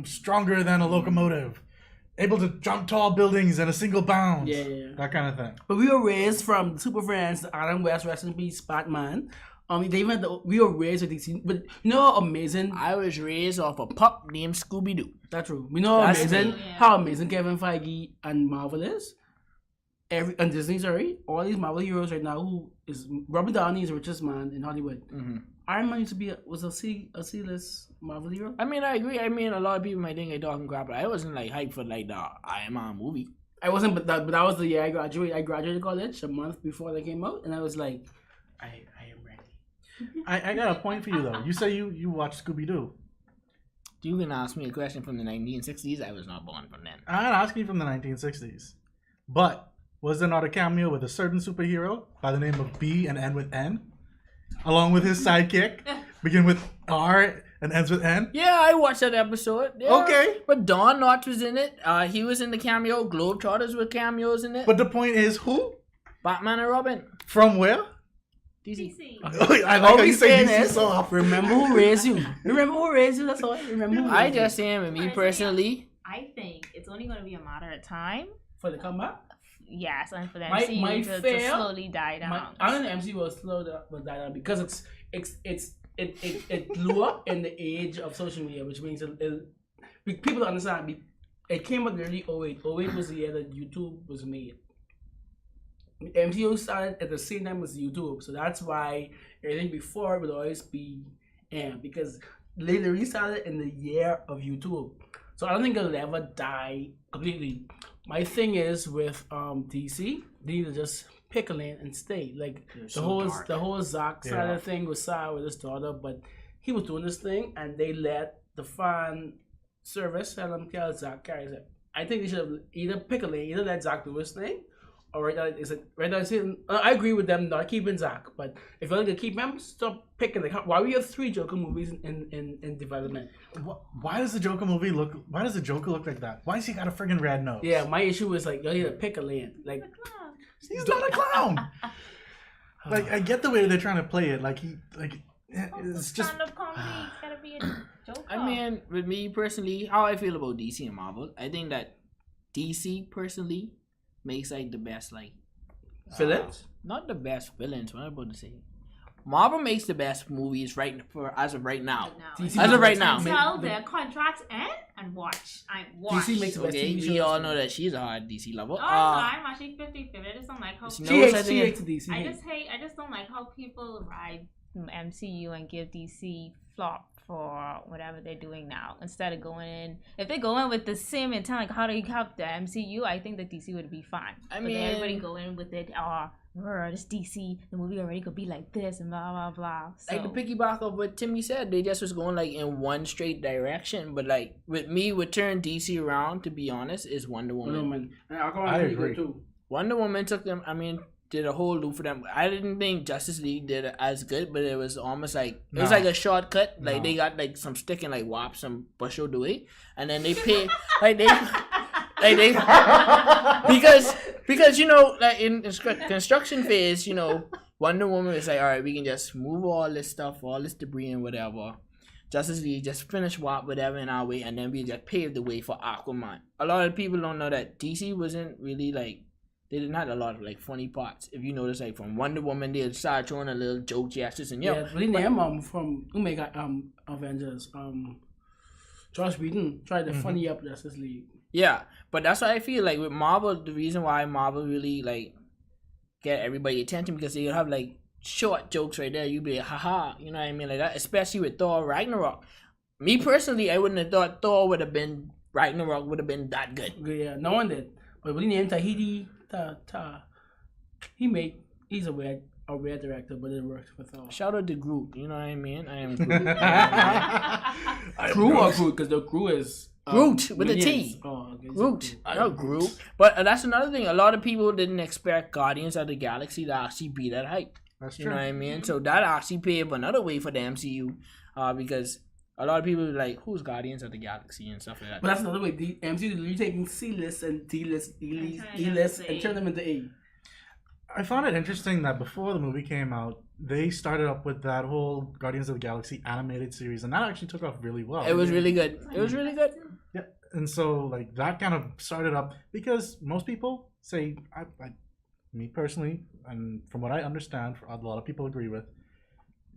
stronger than a locomotive, able to jump tall buildings in a single bound, that kind of thing. But we were raised from Super Friends, Adam West, rest in peace, Batman. They even we were raised with DC, but you know how amazing. I was raised off a pup named Scooby Doo. That's true. You know how That's amazing, me. how amazing Kevin Feige and Marvel is. And Disney, sorry, all these Marvel heroes right now. Who is Robert Downey is the richest man in Hollywood. Iron Man used to be was a C-list Marvel hero. I mean, I agree. I mean, a lot of people might think I talking crap, but I wasn't like hyped for like the Iron Man movie. I wasn't, but that was the year I graduated. I graduated college a month before they came out, and I was like, I am ready. I got a point for you though. You say you watch Scooby Doo. You can ask me a question from the 1960s. I was not born from then. I'm not asking you from the 1960s, but was there not a cameo with a certain superhero by the name of B and end with N, along with his sidekick, begin with R and ends with N? Yeah, I watched that episode. Yeah. Okay. But Don Knotts was in it. He was in the cameo. Globetrotters were cameos in it. But the point is, who? Batman and Robin. From where? DC. I like how you say DC is, so often. remember who raised you. Remember who raised you. That's all. Remember. Who I raised you. just saying, with me personally, I think it's only going to be a matter of time. For the comeback. Yes, and for the My MCU to fear- slowly die down. I don't think the MCU will slow down because it blew up in the age of social media, which means people don't understand. It came out in the early 08. 08 was the year that YouTube was made. MCU started at the same time as YouTube, so that's why everything before would always be because they literally started in the year of YouTube. So I don't think it'll ever die completely. My thing is with DC, they need to just pick a lane and stay. Like the whole Zack Snyder thing was sad with his daughter, but he was doing this thing and they let the fan service tell him Zack carries it. I think they should have either pick a lane, either let Zack do his thing, or right now I agree with them not keeping Zack, but if you're gonna keep him, stop picking. Like, why we have 3 Joker movies in development? Why does the Joker movie look? Why does the Joker look like that? Why has he got a friggin' red nose? Yeah, my issue is like you need to pick a lane. Like he's not a clown. Like I get the way they're trying to play it. It's just. Stand-up comedy. It's gotta be a Joker. I mean, with me personally, how I feel about DC and Marvel, I think that DC personally makes like the best villains. Not the best villains. What am I about to say? Marvel makes the best movies as of right now. DC As of right now. Until their contracts end and watch. DC makes the best Okay, TV shows. we all know that she's a hard DC lover. Oh, no, I'm actually 50-50. I just don't like how She She hates DC. I just don't like how people ride MCU and give DC flop for whatever they're doing now instead of going in. If they go in with the same intent, like how do you have the MCU, I think that DC would be fine. I But mean, everybody go in with it. This DC, the movie already could be like this and blah blah blah. So. like to piggyback off what Timmy said, they just was going like in one straight direction. But like with me, what turned DC around, to be honest, is Wonder Woman. I agree. too. Wonder Woman took them. I mean, did a whole loop for them. I didn't think Justice League did it as good, but it was almost like it was like a shortcut. Like they got like some stick and like whop some bushel do it, and then they pay like they. because you know, like in construction phase, you know, Wonder Woman is like, all right, we can just move all this stuff, all this debris and whatever. Justice League just finish whatever in our way, and then we just pave the way for Aquaman. A lot of people don't know that DC wasn't really like, they didn't have a lot of like funny parts. If you notice, like from Wonder Woman, they started throwing a little joke gestures and really name from Omega Avengers. Josh Whedon tried to funny up Justice League. Yeah, but that's why I feel like with Marvel, the reason why Marvel really like get everybody attention, because they have like short jokes right there. You'd be like, haha, you know what I mean, like that. Especially with Thor Ragnarok. Me personally, I wouldn't have thought Thor Ragnarok would have been that good. Yeah, no one did. But when he named Tahiti, he's a weird weird director, but it worked for Thor. Shout out to Groot. You know what I mean? I am Groot. Crew or Groot? Because the crew is Groot with a minions. T. Oh, okay. Groot. I No, know Groot. But that's another thing. A lot of people didn't expect Guardians of the Galaxy to actually be that hype. That's You true. know what I mean? So that actually paved another way for the MCU because a lot of people were like, who's Guardians of the Galaxy and stuff like that. But that's another way. The MCU is literally taking C-list and D-list, E-list, and turn them into A. I found it interesting that before the movie came out, they started up with that whole Guardians of the Galaxy animated series, and that actually took off really well. It was really good. It was really good. Yeah, and so like that kind of started up because most people say, me personally, and from what I understand, a lot of people agree with,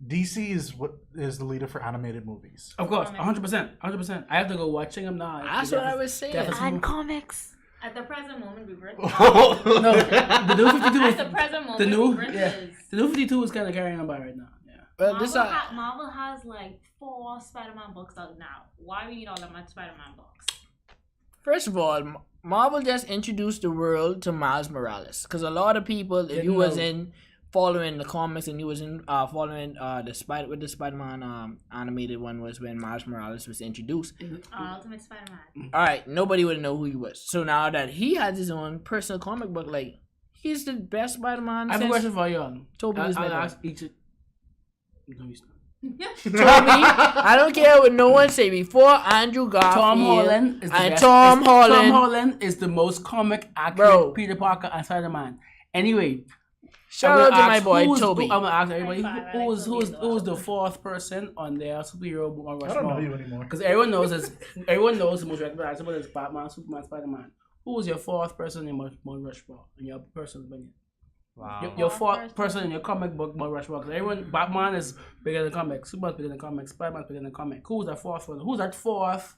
DC is what is the leader for animated movies. Of course, 100%. 100%. I have to go watching them now. That's what I was saying. And comics. At the present moment, we've written. No, the new 52 At the present moment, the new, we've written yeah, is. the new 52 is kind of carrying on by right now. Yeah. Well, this Marvel has like 4 Spider-Man books out now. Why we need all that much Spider-Man books? First of all, Marvel just introduced the world to Miles Morales because a lot of people, if Didn't you was know. in following the comics and you was in following the Spider-Man animated one was when Miles Morales was introduced. Ultimate Spider-Man. All right, nobody would know who he was. So now that he has his own personal comic book, like he's the best Spider-Man. I have a since question for you. Tobey was I'll better. ask each. No, he's not. Toby, I don't care what no one say before Andrew Garfield Tom Holland is the and best. Tom Holland. Tom Holland is the most comic accurate Bro. Peter Parker and Spider-Man. Anyway, Shout out to my boy Toby. I'm gonna ask everybody High five, I who's like Toby who's the 4th person on their superhero Mount I don't know Rushmore? you anymore. Because everyone knows the most recognizable is Batman, Superman, Spider-Man. Who was your 4th person in Mount Rushmore in your personal opinion? Wow. Your 4th person in your comic book Mount Rushmore. Because everyone, Batman is bigger than comics, Superman's bigger than comics, Spider-Man's bigger than comic. Who's that 4th one? Who's that 4th?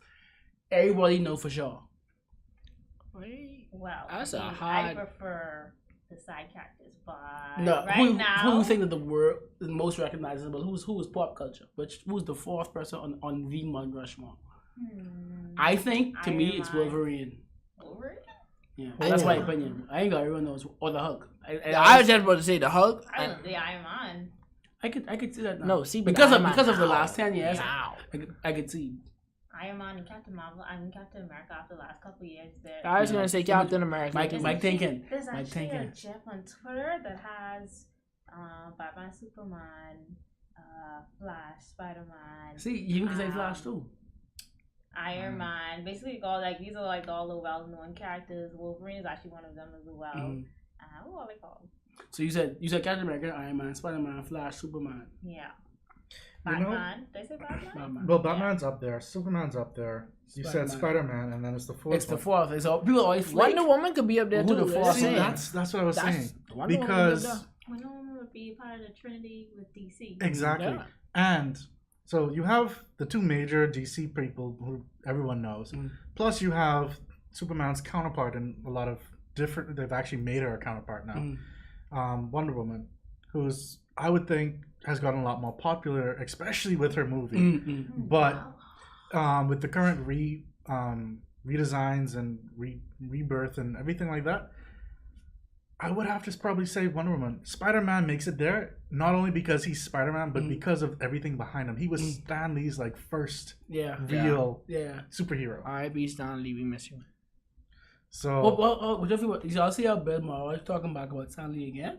Everybody know for sure. Well, That's I a mean, hard- I prefer the side characters, but No, right who now, you think that the word is most recognizable? Who's pop culture? Who's the 4th person on the Mount Rushmore? I think to me Iron it's Man. Wolverine. Wolverine? Yeah, that's my opinion. I ain't got everyone knows or the Hulk. I was just about to say the Hulk. I don't the Iron Man. I could see that now. No, see, but because the of Iron Man because of the now. last 10 years, Now. I could see. Iron Man and Captain Marvel and Captain America after the last couple of years. I was gonna say Captain America. Mike thinking. There's Mike actually a thinking. GIF on Twitter that has Batman, Superman, Flash, Spider-Man. See, you can say Flash too. Iron Man, basically all like these are like all the well-known characters. Wolverine is actually one of them as well. What are they called? So you said Captain America, Iron Man, Spider-Man, Flash, Superman. Yeah. You know- Batman. Did I say Batman? Batman. Well, Batman's up there, Superman's up there. You said Spider-Man. Spider-Man, and then it's the 4th. It's the one. 4th. It's all people always flake. Wonder Woman could be up there Who too. the fourth See, one? that's what I was saying. Wonder Woman Because could be up Wonder Woman would be part of the Trinity with DC. exactly, Yeah. and so you have the 2 major DC people who everyone knows. Plus, you have Superman's counterpart in a lot of different. They've actually made her a counterpart now. Wonder Woman, who's I would think has gotten a lot more popular, especially with her movie. But with the current redesigns and rebirth and everything like that, I would have to probably say Wonder Woman. Spider-Man makes it there, not only because he's Spider-Man, but because of everything behind him. He was Stan Lee's like first real superhero. R.I.P. Stan Lee, we miss you. So Well, y'all see how Bill Maher was talking back about Stanley again?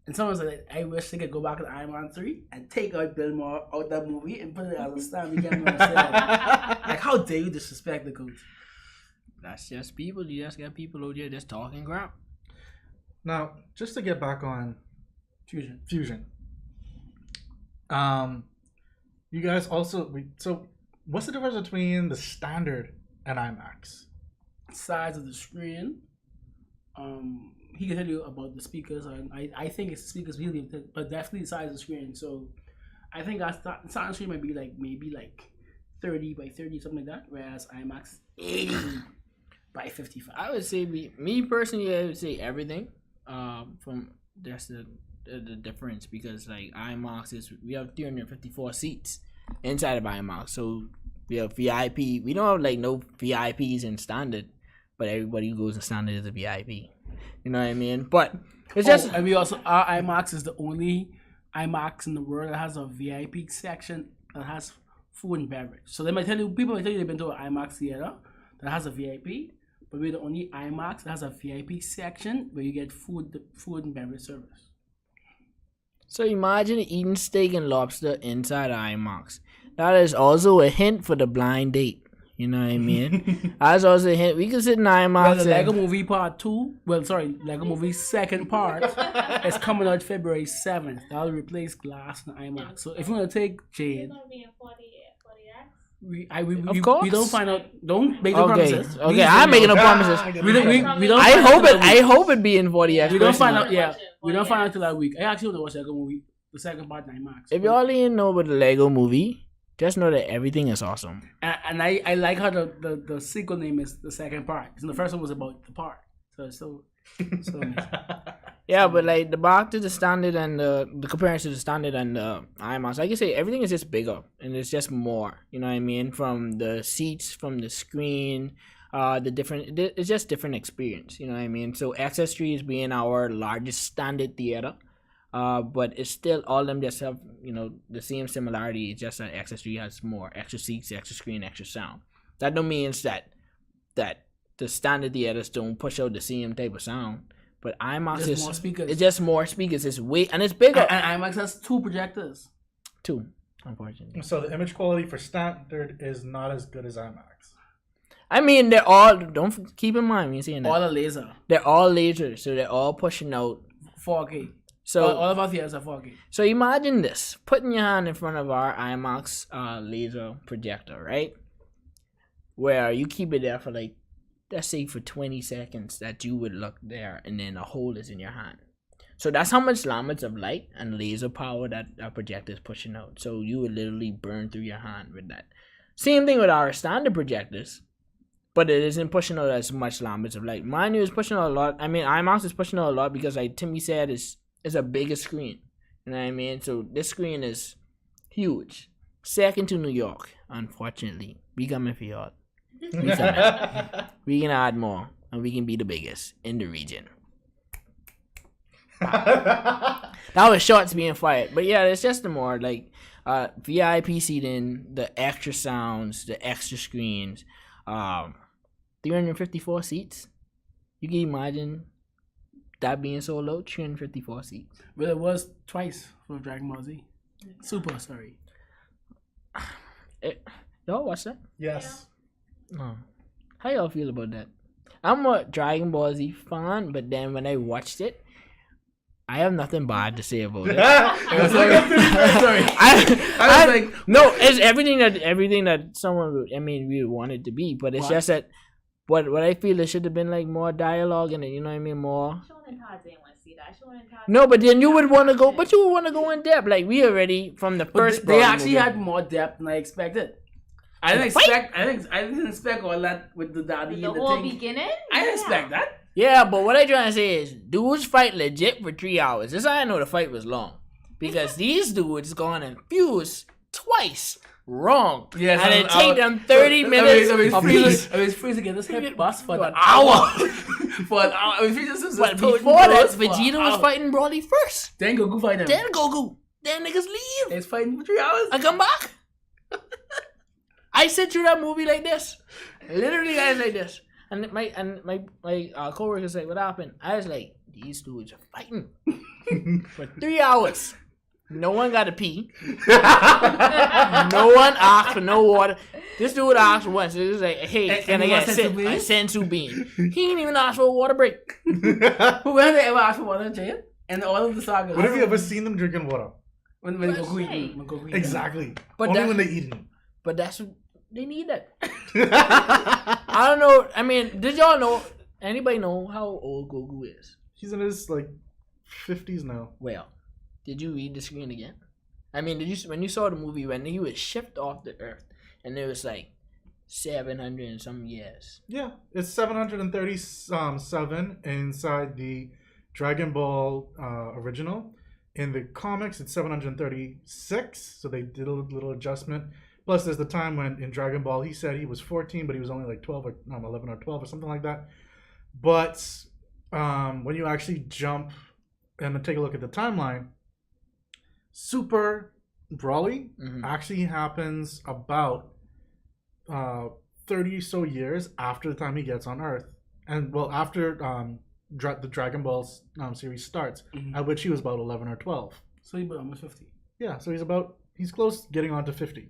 And someone said, I wish they could go back to Iron Man 3 and take out Bill Maher out that movie and put it as a Stanley cameo instead. Like, how dare you disrespect the coach? That's just people. You just got people out there just talking crap. now, just to get back on Fusion. You guys also so what's the difference between the standard and IMAX? Size of the screen. He can tell you about the speakers. I think it's the speakers really, but definitely the size of the screen. So I think our sound screen might be maybe 30 by 30, something like that. Whereas IMAX 80 by 55. I would say me personally, I would say everything. From that's the difference because like IMAX is we have 354 seats inside of IMAX, so we have VIP. We don't have like no VIPs in standard, but everybody who goes in standard is a VIP. You know what I mean? But It's just and we also our IMAX is the only IMAX in the world that has a VIP section that has food and beverage. So people might tell you they've been to an IMAX theater that has a VIP, but we're the only IMAX that has a VIP section where you get food and beverage service. so imagine eating steak and lobster inside IMAX. That is also a hint for the blind date. You know what I mean? That's also a hint. We can sit in IMAX. Well, the Lego Movie Part 2, Lego Movie second part is coming out February 7th. That'll replace glass and IMAX. So if you want to take Jade, Of course. we don't find out. Don't make no Okay, promises. okay, I'm making no promises. We don't I find hope out it. I hope it be in 40X. We don't find out. personally. Yeah, we don't find out till that week. I actually want to watch Lego Movie, the second part in IMAX. If y'all didn't know about the Lego Movie, just know that everything is awesome. And I like how the sequel name is the second part. And the first one was about the part. So it's so amazing. Yeah, but like the back to the standard and the comparison to the standard and the IMAX, like I say, everything is just bigger and it's just more. You know what I mean? From the seats, from the screen, it's just different experience. You know what I mean? So XS3 is being our largest standard theater. But it's still all of them just have the same similarity. It's just that XS3 has more extra seats, extra screen, extra sound. That don't means that the standard theaters don't push out the same type of sound. But IMAX is more speakers. It's just more speakers. It's and it's bigger. And IMAX has 2 projectors. 2, unfortunately. So the image quality for standard is not as good as IMAX. I mean, they're all. Don't keep in mind when you're saying that. All a laser. They're all lasers, so they're all pushing out 4K. So all of our theaters are 4K. So imagine this: putting your hand in front of our IMAX laser projector, right? Where you keep it there for like, let's say for 20 seconds that you would look there, and then a hole is in your hand. So that's how much lamets of light and laser power that our projector is pushing out. So you would literally burn through your hand with that. Same thing with our standard projectors, but it isn't pushing out as much lamets of light. Mine is pushing out a lot. I mean, IMAX is pushing out a lot because, like Timmy said, it's a bigger screen. You know what I mean? So this screen is huge. Second to New York, unfortunately. We coming for y'all. We can add more, and we can be the biggest in the region. That was shots being fired. But yeah, it's just the more like VIP seating, the extra sounds, the extra screens, 354 seats. You can imagine that being so low, 354 seats. Well, it was twice for Dragon Ball Z. Super, sorry. Y'all watch that? Yes. Oh. How y'all feel about that? I'm a Dragon Ball Z fan, but then when I watched it, I have nothing bad to say about it. Sorry. I was like, no, it's everything that someone would, we would want it to be, but it's just that what I feel there should have been like more dialogue in it, you know what I mean? More. No, but then you would want to go, in depth. Like we already from the first. They actually had more depth than I expected. I didn't expect all that with the daddy the and the whole thing. beginning. I didn't expect that. Yeah, but what I trying to say is, dudes fight legit for 3 hours. This is how I know the fight was long, because these dudes gone and fused twice wrong. Yes, and it take them 30 minutes. I was free to get this head bust for an hour. For an hour. I was free to But before that, Vegeta was fighting Broly first. Then Goku fight him. Then Goku. Then niggas leave. It's fighting for 3 hours. I come back. I sit through that movie like this. Literally, guys, like this. And my coworkers like, what happened? I was like, these dudes are fighting for 3 hours. No one got to pee. No one asked for no water. This dude asked once. It was like, hey, can I get a sensu bean? He didn't even ask for a water break. Who has ever asked for water, Jay? And all of the sagas. When have you ever seen them drinking water? When Goku eat. Exactly. But only when they eat them. But that's what they need that. I don't know. I mean, did y'all know? Anybody know how old Goku is? He's in his 50s now. Well, did you read the screen again? I mean, when you saw the movie when he was shipped off the Earth and it was like 700 and some years? Yeah, it's 737 inside the Dragon Ball original. In the comics, it's 736, so they did a little adjustment. Plus, there's the time when in Dragon Ball he said he was 14, but he was only like 12 or 11 or 12 or something like that. But when you actually jump and take a look at the timeline, Super Broly actually happens about 30 so years after the time he gets on Earth, and well, after the Dragon Ball series starts, at which he was about 11 or 12. So he's almost 50. Yeah, so he's close getting on to 50.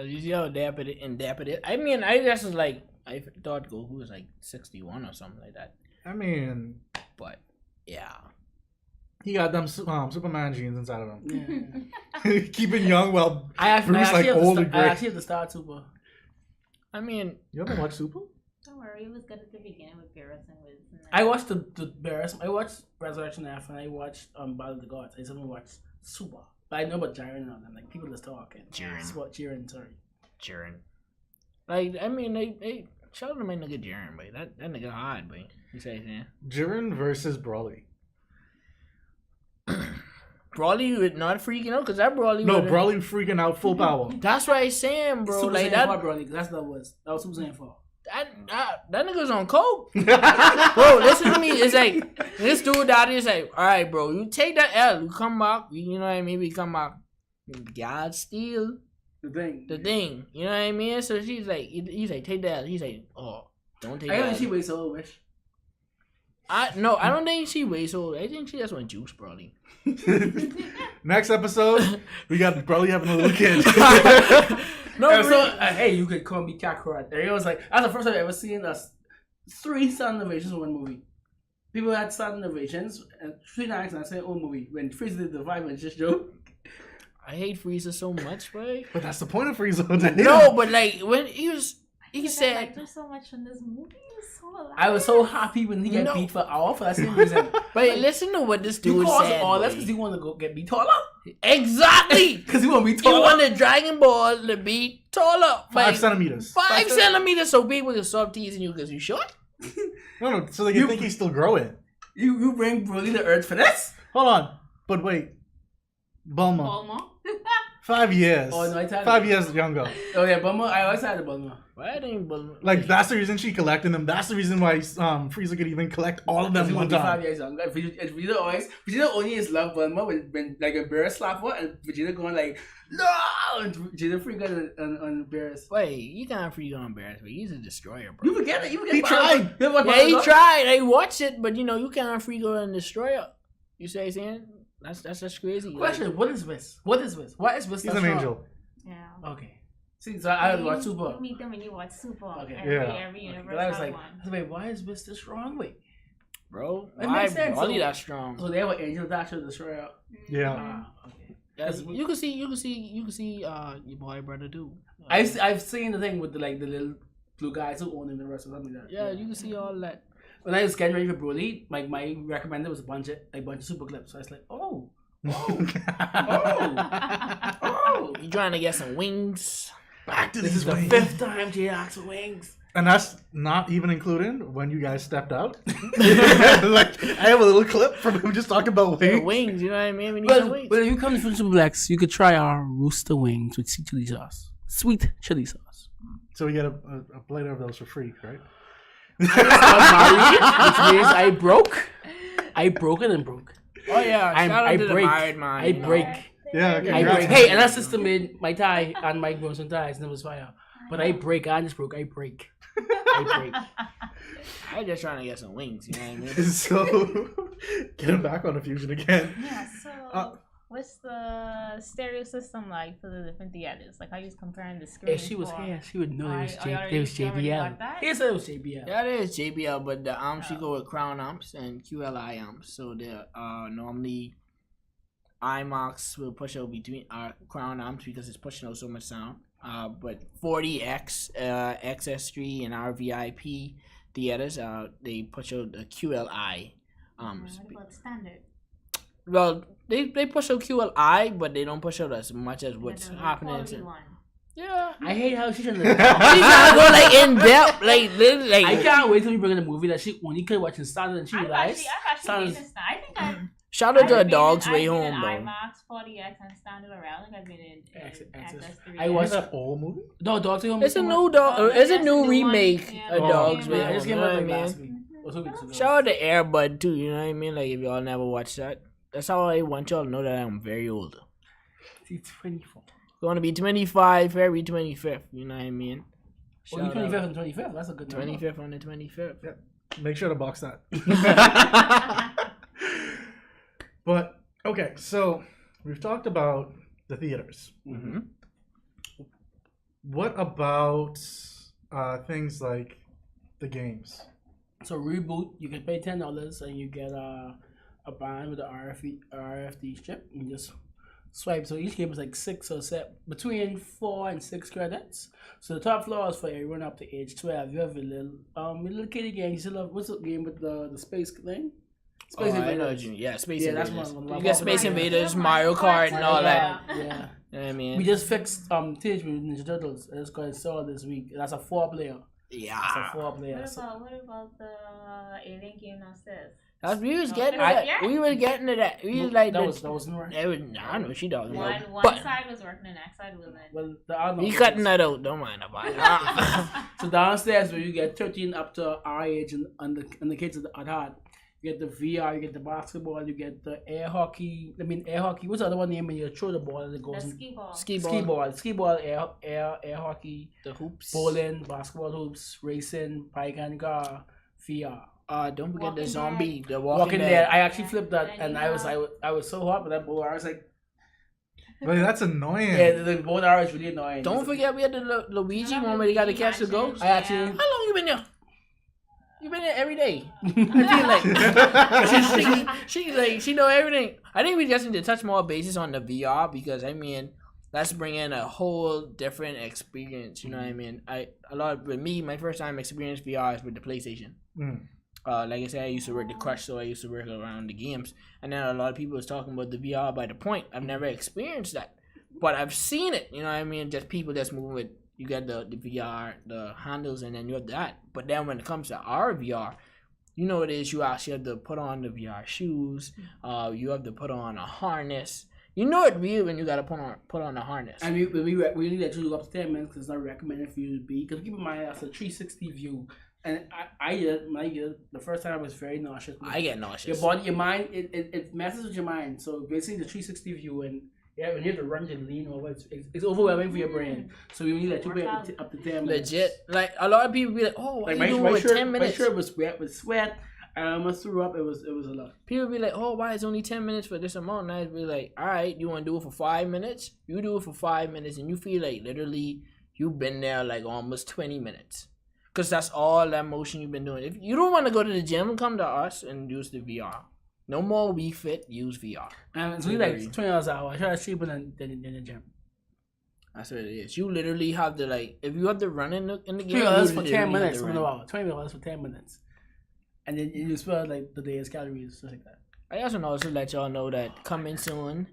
You see how dapper it is? I mean, I guess it's like, I thought Goku was like 61 or something like that. I mean, But, yeah. he got them Superman genes inside of him. Yeah. Keeping young while I Bruce actually like old and I gray. actually have to start Super. I mean, You haven't watched Super? Don't worry, it was good at the beginning with Beerus and Wiz. I watched the Bears. I watched Resurrection F and I watched Battle of the Gods. I just haven't watched Super. But I know about Jiren and all that. Like people just talking. Jiren, sorry. Jiren. Like, I mean, they shout out to my nigga Jiren, boy. That nigga hard, boy. You say anything? Jiren versus Broly. Broly would not freaking out, because that Broly No, would've- Broly freaking out full power. That's what I'm saying, bro. Super Like Saiyan that, 4 Broly. That's what that was Super Saiyan 4. that nigga's on coke. Bro, listen to me. It's like, this dude daddy is like, all right, bro, you take that L, you come back, you know what I mean? We come back. God steal The thing. the thing, you know what I mean? So she's like, he's like, take that L. He's like, oh, don't take I that think L. she weighs so wish. I don't think she weighs old. I think she just want juice, Broly. Next episode, we got Broly having a little kid. No, Yeah, so, really. hey, you could call me Kakarot. It was like, that's the first time I've ever seen us 3 sudden innovations in one movie. People had sudden innovations, and 3 nights and I said, oh, movie. When Frieza did the 5-inch just joke. I hate Frieza so much, boy. But that's the point of Frieza. No, but like when he I said, liked her so much in this movie. It was so alive. I was so happy when he got No. beat for hour for that same reason. but listen to what this You dude caused said. all that boy. because you want to go get beat taller? Exactly. Because you want to be He taller? wanted Dragon Ball to be taller, 5 like centimeters. 5 centimeters, so people can stop teasing you because you short. No, so they can think he's still growing. You bring Broly to Earth for this? Hold on. But wait. Bulma. Bulma. 5 years. Oh, no, I tried 5 it. years younger. Oh, yeah, Bulma. I always had the Bulma. Why didn't Like, that's the reason she collected them. That's the reason why Frieza could even collect all of them He one would be 5 time. years younger. Vegeta only is love Bulma when like a bear slap her and Vegeta going like, no! And Vegeta freak out on Beerus. Wait, you can't free on Bears, but he's a destroyer, bro. You forget it. You forget He tried. Yeah, he tried. I watched it, but you know you can't free go and destroy it. You say saying that's just crazy. Question: What is this? What is this? What is this? He's an angel. Yeah. Okay. See, so I watch Super. You meet them when you watch Super. Okay. Every Yeah. universe But I was has like, one. wait, why is this strong? Wait. Bro, It why makes sense. Broly So- that strong? So they have an angel dash to destroy her. Yeah. Ah, okay. Yes, you can see your boy brother too. I've seen the thing with the little blue guys who own the rest or something like that. Yeah, you can see all that. When I was getting ready for Broly, like my recommended was a bunch of super clips. So I was like, oh, oh. You trying to get some wings? Back to This these is the wings. 5th time Jay asked for wings. And that's not even including when you guys stepped out. Like, I have a little clip from him just talking about Yeah, wings. wings, you know what I mean? We need some wings. But if you come to Fusion Superplex, you could try our rooster wings with sweet chili sauce. Sweet chili sauce. So we get a plate of those for free, right? Which means I broke it and broke. Oh yeah, shout out I to the break. married man. I you know. break. Yeah, I congrats. break. Hey, and that sister made my tie and Mike brought some ties and it was fire. But I break. I just broke. I break. I just trying to get some wings, you know what I mean? So, get him back on the Fusion again. Yeah, so what's the stereo system like for the different theaters? Like, how you comparing the screen? If she was here, she would know it was you already JBL. got that? He said it was JBL. Yeah, it is JBL, but the amps she go with Crown amps and QLI amps. So they're normally IMAX will push out between Crown amps because it's pushing out so much sound. But 4DX, XS3, and our VIP theaters, they push out the QLI amps. What about standard? Well, they push out QLI, but they don't push out as much as what's The happening. quality one. Yeah. I hate how she's trying She to. trying to go like in depth, like literally. Like, I can't wait till we bring in a movie that she only could watch in standard and she I've realized. actually been in I think I've shout out to a I've been dog's in- way I've home, been bro. in IMAX 4DX and standard around. Like I've been in Access. XS3. I Was watched that old movie? No, Dog to Home. It's a new dog. It's a that's new the new one. remake. Yeah, A Oh, dog's yeah, way I home. just You came know out what I like last mean? week. Or 2 weeks ago. Shout out to Airbud too. You know what I mean? Like if y'all never watched that, That's how I want y'all to know that I'm very old. It's 24. Going to be 25 February 25th. You know what I mean? Oh, you 25th and 25th. That's a good number. 25th on the 25th. Yep. Make sure to box that. But okay, so we've talked about the theaters. Mm-hmm. What about things like the games? So Reboot, you can pay $10 and you get a band with the RFD chip. You just swipe. So each game is like 6 or 7, between 4 and 6 credits. So the top floor is for everyone up to age 12. You have a little kiddie game. You still have, what's the game with the space thing? Space Invaders. Space Yeah, Invaders. that's one. You get Space Invaders, Mario Kart, and all that. Yeah. You know what I mean? We just fixed Teenage Mutant Ninja Turtles. It's called Saw this week. That's a 4-player. Yeah. That's a 4-player. What about the alien game downstairs? We was getting to I- that. yeah. We were getting to that. We was like, that wasn't right. I don't know what she talking One about. But side was working and the next side wasn't. Well, the other we cutting that out. Don't mind about it. So downstairs where you get 13 up to our age and the kids at heart. You get the VR, you get the basketball, you get the air hockey. What's the other one name when you throw the ball and it goes The in? ski ball. Ski ball, air hockey, The hoops. bowling, basketball hoops, racing, bike and car, VR. Don't forget the Walking zombie. The Walking Walking Dead. Dead. I actually flipped that Yeah, and yeah. I was so hot with that bowl. I was like, But that's annoying. yeah, the bowl hour is really annoying. Don't forget we had the Luigi one where they got to catch the ghost. I actually How long you been there? You been there every day. I feel like she know everything. I think we just need to touch more bases on the VR because I mean that's bringing a whole different experience. You know what I mean? With me, my first time experience VR is with the PlayStation. Mm. Like I said, I used to work the crush, so I used to work around the games. And then a lot of people was talking about the VR by the point. I've never experienced that, but I've seen it. You know what I mean? Just people just moving with. You get the VR, the handles, and then you have that. But then when it comes to our VR, you know what it is. You actually have to put on the VR shoes. You have to put on a harness. You know it real when you gotta put on a harness. And we really let you look up to 10 minutes because it's not recommended for you to be. Because keep in mind, that's a 360 view. And the first time I was very nauseous. I get nauseous. Your body, your mind, it messes with your mind. So basically, the 360 view and when you have to run and lean over, it's overwhelming for your brain. So we only let you be up to 10 minutes. Legit. Like a lot of people be like, "Oh, why Like you doing my with shirt, 10 minutes?" My shirt was wet with sweat. I almost threw up. It was a lot. People be like, "Oh, why is only 10 minutes for this amount?" And I'd be like, "All right, you want to do it for 5 minutes? You do it for 5 minutes, and you feel like literally you've been there like almost 20 minutes, because that's all that motion you've been doing. If you don't want to go to the gym, come to us and use the VR. No more Wii Fit, use VR. And it's really like $20 an hour. I try to cheaper than the gym. That's what it is. You literally have to like, if you have to run in the game, $20 you for literally 10 have minutes. to $20 run. for 10 minutes. And then you spell like the day's calories, stuff like that. I also want to let y'all know that coming soon,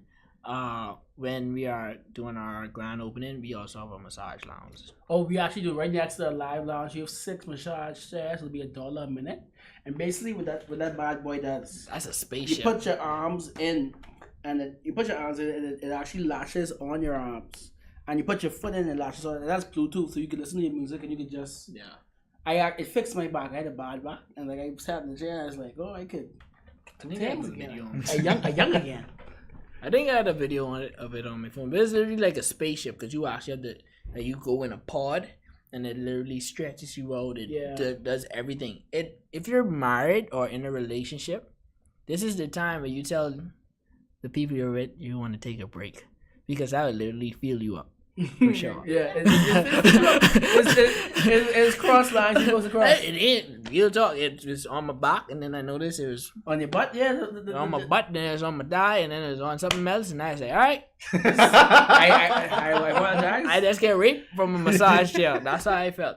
when we are doing our grand opening, we also have a massage lounge. Oh, we actually do right next to the live lounge. You have 6 massage chairs. It'll be $1 a minute. And basically, with that bad boy, that's a you spaceship. put your arms in, and it actually lashes on your arms. And you put your foot in and it lashes on. And that's Bluetooth, so you can listen to your music and you can just. Yeah. It fixed my back. I had a bad back, and like I sat in the chair, and I was like, oh, I could. I think I have a video. A young again. I think I had a video of it on my phone, but it's literally like a spaceship because you actually have to, like, you go in a pod and it literally stretches you out. It does everything. If you're married or in a relationship, this is the time where you tell the people you're with you want to take a break because that would literally fill you up. For sure. Yeah, it's cross lines. It goes across. It is. Real talk. It was on my back, and then I noticed it was On your butt, yeah. on my butt, then it was on my thigh, and then it was on something else, and I say, all right. I apologize. I just get raped from a massage chair. That's how I felt.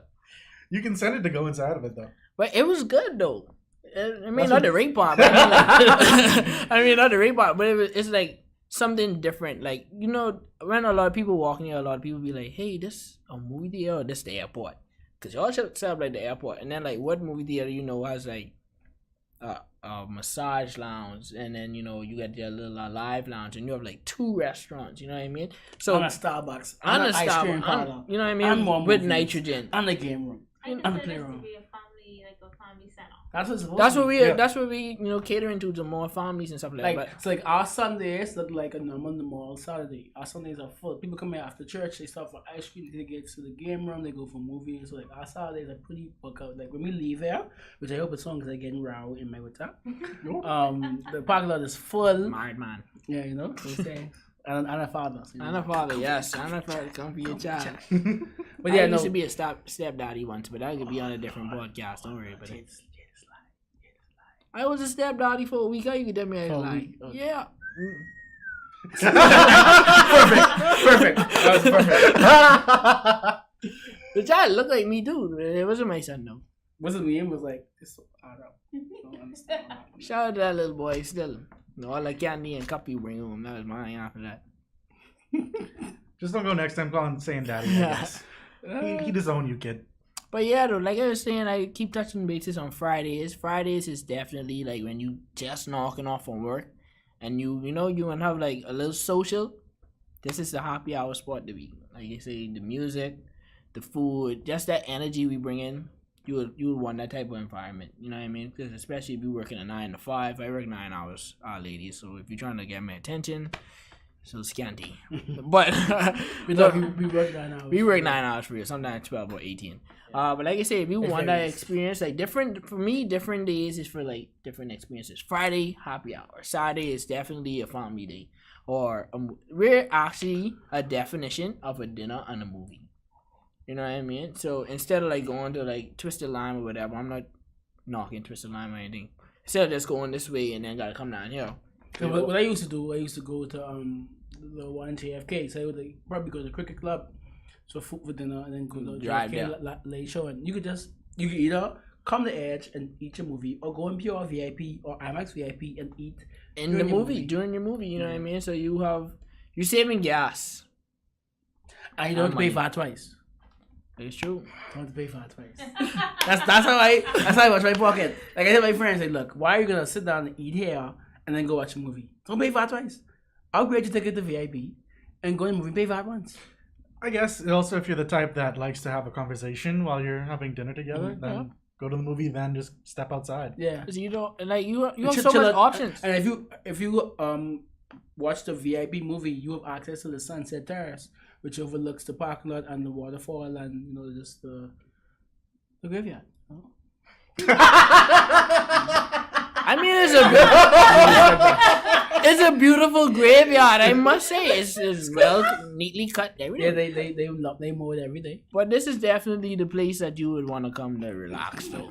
You consented to go inside of it though. But it was good though. I mean, That's not the rape part. But I mean, not the rape part, but it's like something different. Like, you know, when a lot of people walk in here, a lot of people be like, hey, this a movie theater or this the airport? Because y'all should set up like the airport. And then, like, what movie theater, you know, has like a massage lounge, and then, you know, you got your little live lounge, and you have like 2 restaurants, you know what I mean? So on a Starbucks, on a ice cream Starbucks, parlor, you know what I and more mean? With movies. nitrogen. On the game room. I On the consider this playroom. to be a family center. That's what's supposed That's to what be. we Yeah. that's what we catering to more families and stuff like, Like, that. it's like our Sundays look like a normal mall Saturday. Our Sundays are full. People come here after church, they stop for ice cream, they get to the game room, they go for movies. So like our Saturdays are pretty booked out. Like when we leave here, which I hope it's on because I getting row in my water. The parking lot is full. Married man. Yeah, you know what I'm saying? And a father. So, you know. And a father, yes. And a father, come for your child. But I yeah, used no. to be a stepdaddy once, but that could be on a different podcast. Don't worry about it. I was a stepdaddy for a week. How you could tell me I For a was lying? week, okay. Yeah. Perfect. That was perfect. The child looked like me too. It wasn't my son though. What's his name? Was like, I don't understand. Shout out to that little boy still. All the candy and cup you bring home. That was mine after that. Just don't go next time calling saying daddy. I guess. He disown you, kid. But yeah, though, like I was saying, I keep touching bases on Fridays. Fridays is definitely like when you just knocking off from work and you want to have like a little social. This is the happy hour spot to be. Like you say, the music, the food, just that energy we bring in. You would want that type of environment. You know what I mean? Because especially if you're working a 9 to 5, I work 9 hours, ladies. So if you're trying to get my attention, so scanty. But We work 9 hours. we work 9 hours for you, sometimes 12 or 18. But like I say, if you want that varies. experience, like different days is for like different experiences. Friday, happy hour. Saturday is definitely a family day. Or we're actually a definition of a dinner and a movie. You know what I mean? So instead of like going to like Twisted Lime or whatever, I'm not knocking Twisted Lime or anything. Instead of just going this way and then gotta come down here. So what I used to do, I used to go to the one JFK. So I would like, probably go to the cricket club, so food for dinner, and then go to Drive JFK late show. And you could either come to Edge and eat your movie, or go in pure VIP or IMAX VIP and eat In during the your movie, during your movie, you know what I mean? So you're saving gas. And you don't have to pay money. for it twice. It's true. Don't have to pay for it twice. that's how I watch my pocket. Like I tell my friends, like, look, why are you gonna sit down and eat here and then go watch a movie? Don't pay for it twice. Upgrade your ticket to VIP and go in the movie, pay for it once. I guess also if you're the type that likes to have a conversation while you're having dinner together, then go to the movie, then just step outside. Yeah. So you don't like you have Chill- so chill much out. options. And if you watch the VIP movie, you have access to the Sunset Terrace, which overlooks the parking lot and the waterfall and just the graveyard. I mean, it's a beautiful graveyard. I must say, it's well neatly cut. Yeah, they mow it every day. But this is definitely the place that you would want to come to relax, though.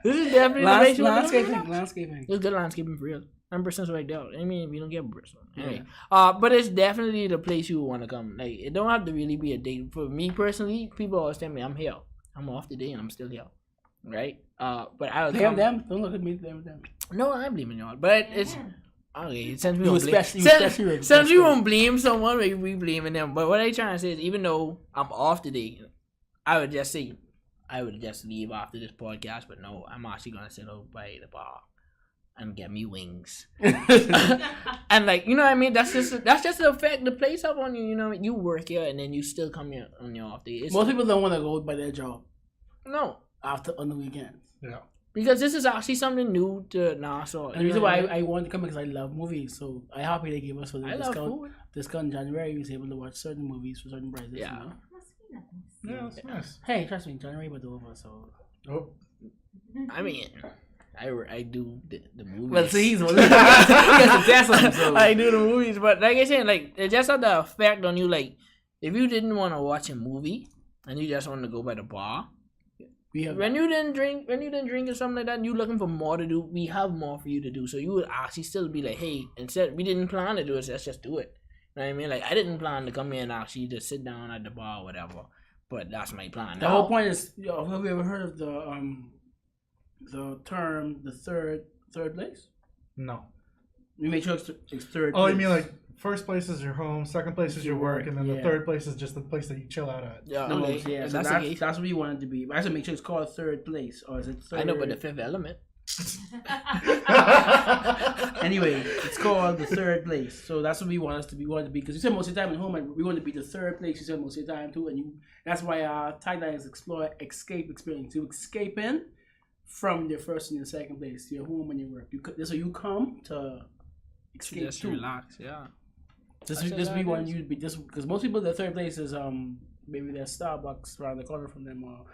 This is definitely the place you want to come. Landscaping. It's good landscaping for real. 100% right there. I mean, we don't get Bristol. Anyway, but it's definitely the place you would want to come. Like, it don't have to really be a date. For me personally, people always tell me I'm here. I'm off today and I'm still here. Right? But I would Blame come. them. Don't look at me. Blame them. No, I'm blaming y'all. But it's okay. Since we You don't blame, especially since we won't blame someone, we blaming them. But what I trying to say is, even though I'm off today, I would just say I would just leave after this podcast. But no, I'm actually gonna sit out by the bar and get me wings. And like, you know what I mean? That's just the effect the place have on you. You know, you work here and then you still come here on your off day. Most people don't want to go by their job No, on the weekends. Yeah. because this is actually something new to Nassau. And the reason why I wanted to come because I love movies, so I happy they gave us for the I love food. discount in January. We was able to watch certain movies for certain prices. Yeah. You know? Must be nice. Yeah, it's nice. Hey, trust me, January was over, so. Oh, I mean, I do the movies. Well, see, he's one. He has to test them, so. I do the movies, but like I said, like it just had the effect on you. Like if you didn't want to watch a movie and you just wanted to go by the bar, when you didn't drink or something like that, and you looking for more to do, we have more for you to do. So you would actually still be like, hey, instead we didn't plan to do it, so let's just do it. You know what I mean? Like I didn't plan to come here and actually just sit down at the bar or whatever, but that's my plan. The whole point is, have you ever heard of the term the third place? no. We make sure it's third. Oh, place. you mean like first place is your home, second place is your work, and then the Yeah. third place is just the place that you chill out at. Yeah, No, okay. yeah, If so that's the case. that's what we want it to be. But I have to make sure it's called third place, or is it third? I know, but the Fifth Element. Anyway, it's called the third place. So that's what we want us to be. We want to be because you spend most of your time at home, and we want to be the third place. You spend most of your time too, and that's why our tagline is explore, escape, experience. You escaping from your first and your second place, your home and your work. So you come to escape Just too. relax, yeah. Just we want you to be just because most people the third place is maybe their Starbucks around the corner from them or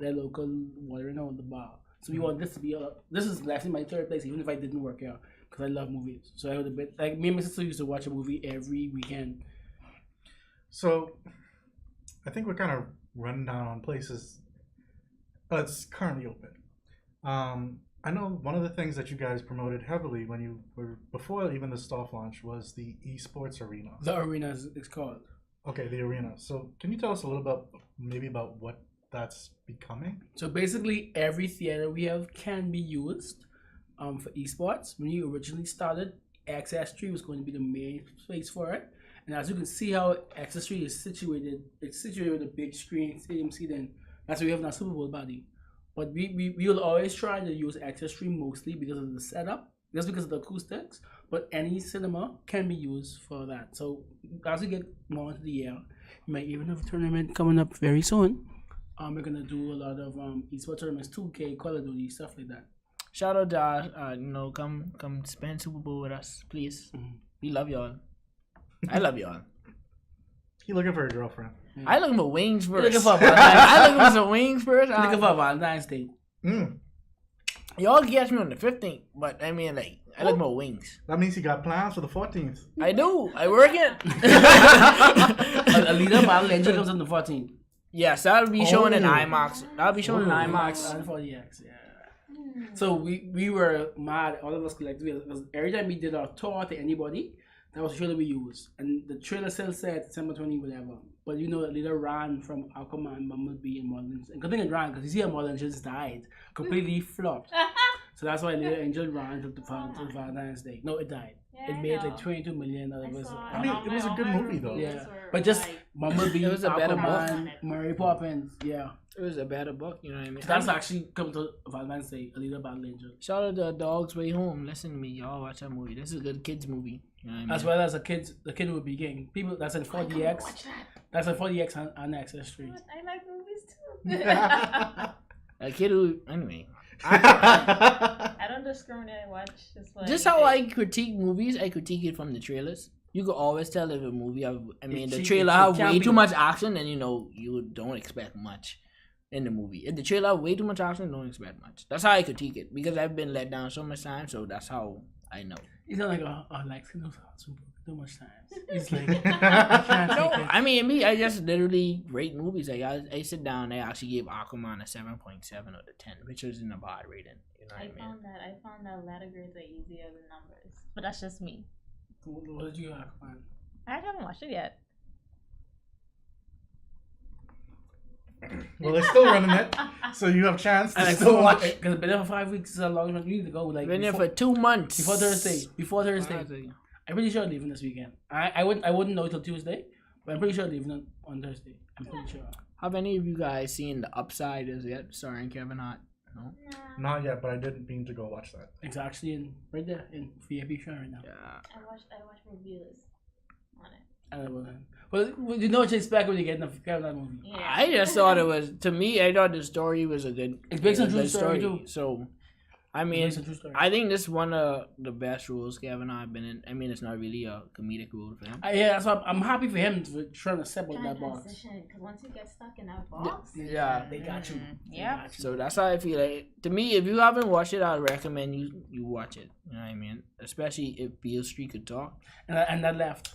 their local the bar. So we want this to be this is actually my third place even if I didn't work out because I love movies. So I would a bit like me and my sister used to watch a movie every weekend. So I think we're kind of running down on places that's currently open. I know one of the things that you guys promoted heavily when you were before even the soft launch was the esports arena. The arena is called. Okay, the arena. So can you tell us a little bit about what that's becoming? So basically, every theater we have can be used for esports. When you originally started, XS3 was going to be the main place for it. And as you can see how XS3 is situated, it's situated with a big screen, stadium seating. That's why we have our Super Bowl body. But we will always try to use XS3 mostly because of the setup, just because of the acoustics. But any cinema can be used for that. So as we get more into the year, we might even have a tournament coming up very soon. We're gonna do a lot of esports tournaments, 2K, Call of Duty, stuff like that. Shout out to come spend Super Bowl with us, please. Mm-hmm. We love y'all. I love y'all. You looking for a girlfriend? Yeah. I looking for wings first. Looking for Valentine's. I looking for some wings first. Looking for Valentine's Day. Y'all catch me on the 15th, but I mean like I look for wings. That means you got plans for the 14th. I do. I work it. A leader battle engine comes on the 14th. Yes, that'll be showing in IMAX. That'll be showing in IMAX. And 4DX, yeah. So we were mad, all of us collectively, because every time we did our tour to anybody, that was the trailer we used. And the trailer still said December 20, whatever. But you know, the leader ran from Aquaman, Bumblebee, and Modern. And good thing it ran, because you see how Modern just died. Completely flopped. So that's why Leader Angel ran to Valentine's Day. No, it died. Yeah, it made like 22 million. I mean, it was a good movie though. Yeah, but just Bumblebee, It was a better Aquaman, Mary Poppins. Yeah, It was a better book, you know what I mean? that's actually come to Valentine's Day. A little Battle Angel, Shout out to Dog's Way Home. Listen to me, y'all watch that movie. This is a good kids movie. You know what I mean? as well as the kid will be king. People that's in 4DX. That's in 4DX on XS3. I like movies too. A kid who anyway. I don't discriminate. I watch Just how I critique movies, I critique it from the trailers. You could always tell if a movie, the trailer have way too much action, and you don't expect much in the movie. If the trailer have way too much action, don't expect much. That's how I critique it because I've been let down so much time, so that's how I know. It's not like too much time. It's like can't No, take it. I mean me. I just literally rate movies. Like I sit down. I actually gave Aquaman a 7.7 out of 10, which was in a bad rating. You know what I mean? I found that letter grades are easier than numbers, but that's just me. What did you have, man? I haven't watched it yet. Well, they're still running it, so you have a chance to And I still still watch watch it because it's been there for 5 weeks. It's a long time. You need to go like Been there for 2 months. before Thursday. I'm pretty sure I'm leaving this weekend. I wouldn't know till Tuesday, but I'm pretty sure I'm leaving on Thursday. I'm pretty sure. Have any of you guys seen The Upside as yet, starring Kevin Hart? No. Not yet, but I didn't mean to go watch that. It's actually right there in VIP show right now. Yeah. I watched reviews on it. I don't know. Well, you know what you expect when you get in the Kevin Hart movie. Yeah. I just thought it was. To me, I thought the story was a good. It's based on a true good story, too. So, I It's mean, based on true story. I think this is one of the best roles Kevin Hart been in. I mean, it's not really a comedic role for him. Yeah, so I'm happy for him for trying to step out Trying that to box. transition, because once you get stuck in that box, Yeah. They got you. They Yeah. got you. So that's how I feel. Like to me, if you haven't watched it, I'd recommend you watch it. You know what I mean? Especially if Beale Street could talk. And that left.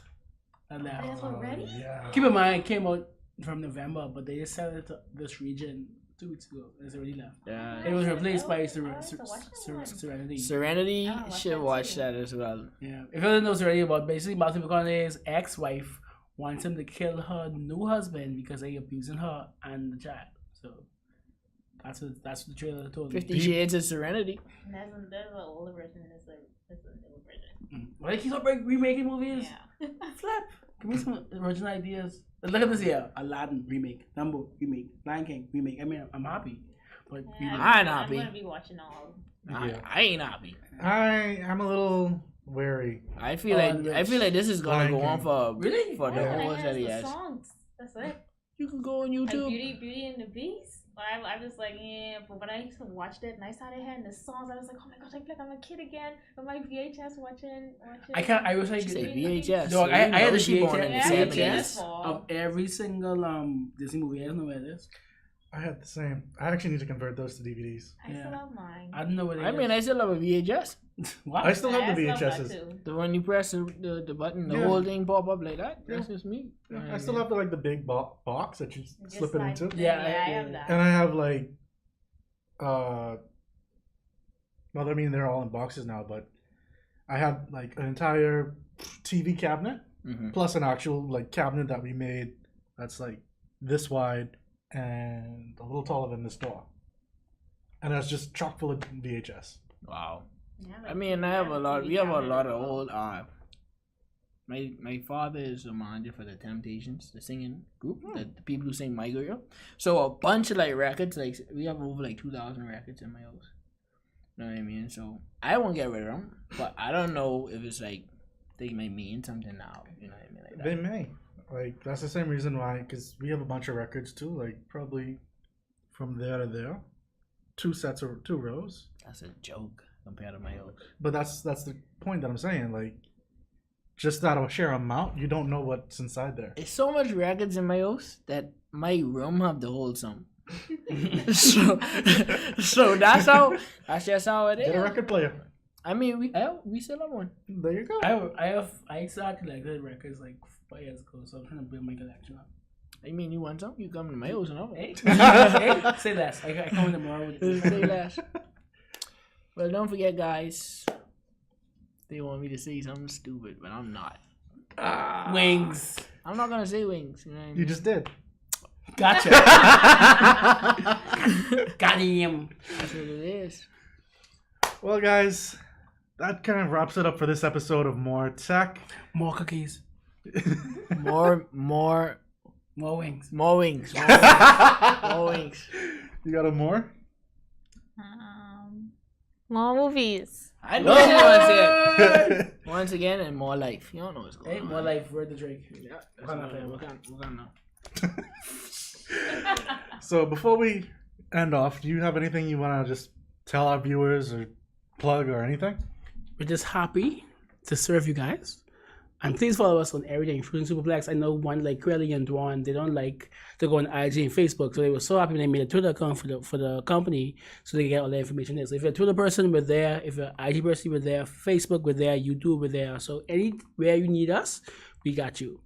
That left. That's already? Yeah. Keep in mind, it came out from November, but they just sent it to this region 2 weeks ago. It's already left. Yeah. It was replaced by Serenity. Serenity. Serenity I watched should that watch too. that as well. Yeah. If you don't know Serenity about, basically Matthew McConaughey's ex-wife wants him to kill her new husband because they abusing her and the child. So that's what the trailer told me. 50 Shades of Serenity. There's an older version and there's a newer version. Why they keep on remaking movies? Yeah. Flip. Give me some original ideas. Look at this here. Aladdin remake. Dumbo remake. Lion King remake. I mean, I'm happy. But Yeah, I'm I'm happy. gonna be watching all Yeah. I ain't happy. I'm a little wary. I feel like this is gonna go on for Really? for the All I whole have set is of the years. songs. That's it. You can go on Like YouTube. Beauty and the Beast. I was like, yeah, but when I used to watch it and I started hearing the songs, I was like, oh my gosh, I feel like I'm a kid again with my VHS watching. I wish I She could. said VHS. Dog, I had a she born in the VHS, 70s. of every single Disney movie. I don't know where it is. I had the same. I actually need to convert those to DVDs. I still have mine. I don't know what it is. I mean, I still have a VHS. What? I still have the I still have VHSs. that too. The one you press the button, the Yeah. whole thing pop up like that. Yeah. That's just me. I still have the big box that you Just slip it like- into, Yeah, I have that. and I have like, well, I mean they're all in boxes now, but I had like an entire TV cabinet Mhm. plus an actual like cabinet that we made that's like this wide and a little taller than this tall, and that's just chock full of VHS. Wow. Yeah, I like, mean, I have a lot. TV We have a cabinet lot as of well. old. My father is a manager for the Temptations, the singing group, the people who sing My Girl. So a bunch of like records, like we have over like 2,000 records in my house. You know what I mean? So I won't get rid of them, but I don't know if it's like they may mean something now. You know what I mean? Like that. They may. Like that's the same reason why, because we have a bunch of records too. Like probably from there to there, two rows. That's a joke compared to my house. But that's the point that I'm saying. Like just that a sheer amount, you don't know what's inside there. It's so much records in my house that my room have to hold some. so that's just how it is. Get a record player. I mean, we still have one. There you go. I started like good records like 5 years ago, so I'm trying to build my collection up. I mean, you want some? You come to my house and Hey, hey, say less. I come in tomorrow with it. say less. Well, don't forget, guys. They want me to say something stupid, but I'm not. Wings. I'm not gonna say wings. You know what I mean? You just did. Gotcha. Got him. That's what it is. Well, guys, that kind of wraps it up for this episode of MOAR Tech. More cookies. More More wings. More wings. You got a more? More movies. I know you want to say it. Once again, and more life. You don't know what's going Hey, on. more life. Word the Drake. Yeah, that's what we're gonna. So before we end off, do you have anything you want to just tell our viewers or plug or anything? We're just happy to serve you guys. And please follow us on everything. Fusion Superplex. I know one like Quelly and Dwan, they don't like to go on IG and Facebook. So they were so happy when they made a Twitter account for the company so they can get all the information there. So if you're a Twitter person, we're there. If you're an IG person, we're there. Facebook, we're there. YouTube, we're there. So anywhere you need us, we got you.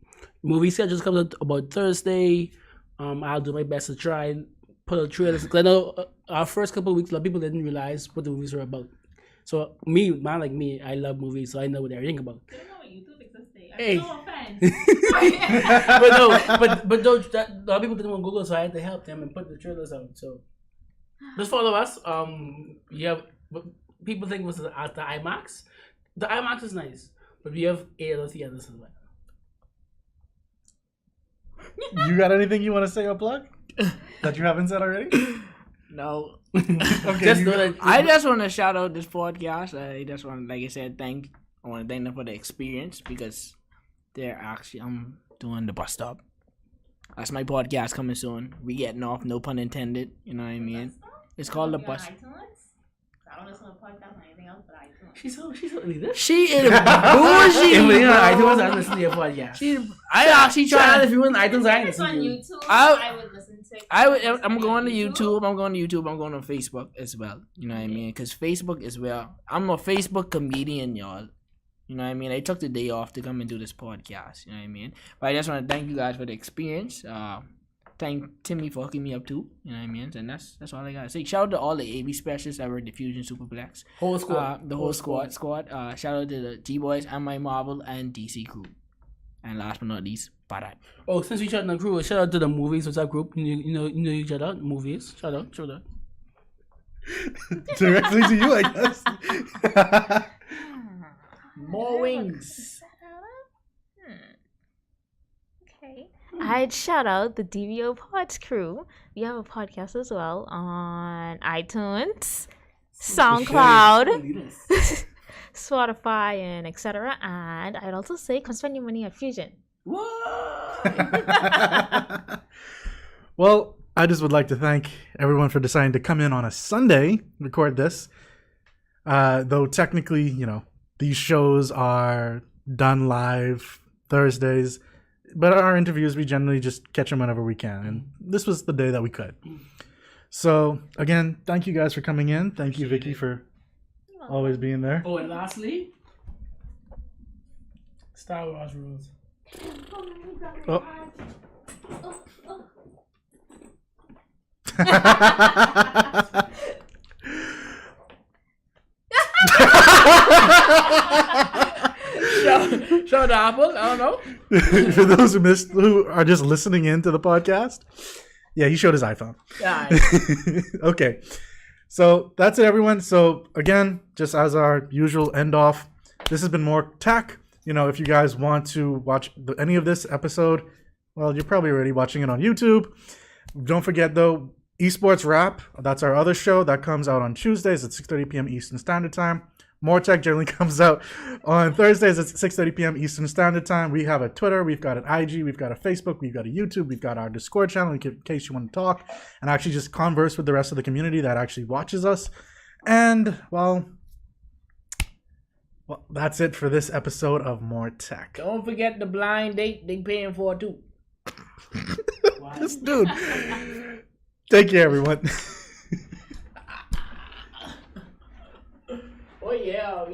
Movie schedule comes out about Thursday. I'll do my best to try and put a trailer. I know our first couple of weeks, a lot of people didn't realize what the movies were about. So man like me, I love movies, so I know what everything about. I don't know what YouTube existed. Hey. No offense. but no, a lot of people didn't want Google, so I had to help them and put the trailers out. So just follow us. People think it was at the IMAX. The IMAX is nice, but we have 8 other theaters as well. You got anything you want to say or plug that you haven't said already? No. Okay, Just know that I just want to shout out this podcast. I just want, like I said, I want to thank them for the experience because I'm doing the bus stop. That's my podcast coming soon. We getting off, no pun intended. You know what I mean? It's called the bus. iTunes? I don't listen to podcasts or anything else but iTunes. she's so leader. She is If bougie. you're on iTunes, I listen to your podcast. I actually Shout out try. if you're on iTunes, I If it's listen on to you. YouTube, I- I would listen to it. I'm going to YouTube. I'm going to Facebook as well. You know what I mean? Because Facebook as well. I'm a Facebook comedian, y'all. You know what I mean? I took the day off to come and do this podcast. You know what I mean? But I just want to thank you guys for the experience. Thank Timmy for hooking me up too. You know what I mean? And that's all I gotta say. Shout out to all the AV specialists that were at the Fusion Superplex. Whole squad. The whole squad. Shout out to the G Boys and my Marvel and DC crew. And last but not least, bye. Oh, since we shouting the crew, shout out to the movies. What's up, group? You know each other. Movies. Shout out. Directly to you, I guess. More wings. Okay. I'd shout out the DVO Pods crew. We have a podcast as well on iTunes, SoundCloud, Spotify, and etc. And I'd also say come spend your money at Fusion. Well, I just would like to thank everyone for deciding to come in on a Sunday, record this. Though technically, these shows are done live Thursdays, but our interviews, we generally just catch them whenever we can. And this was the day that we could. So, again, thank you guys for coming in. Thank you, Vicky, for always being there. Oh, and lastly, Star Wars rules. Oh. Show the apple. I don't know. For those who are just listening in to the podcast, yeah, he showed his iPhone. Yeah. Okay. So that's it, everyone. So again, just as our usual end off, this has been MOAR Tech. If you guys want to watch any of this episode, well, you're probably already watching it on YouTube. Don't forget, though, Esports Wrap. That's our other show that comes out on Tuesdays at 6:30 p.m. Eastern Standard Time. MOAR Tech generally comes out on Thursdays at 6:30 p.m. Eastern Standard Time. We have a Twitter, we've got an IG, we've got a Facebook, we've got a YouTube, we've got our Discord channel in case you want to talk and actually just converse with the rest of the community that actually watches us. And, well, that's it for this episode of MOAR Tech. Don't forget the blind date they paying for too. This dude. Take care, everyone. Oh yeah.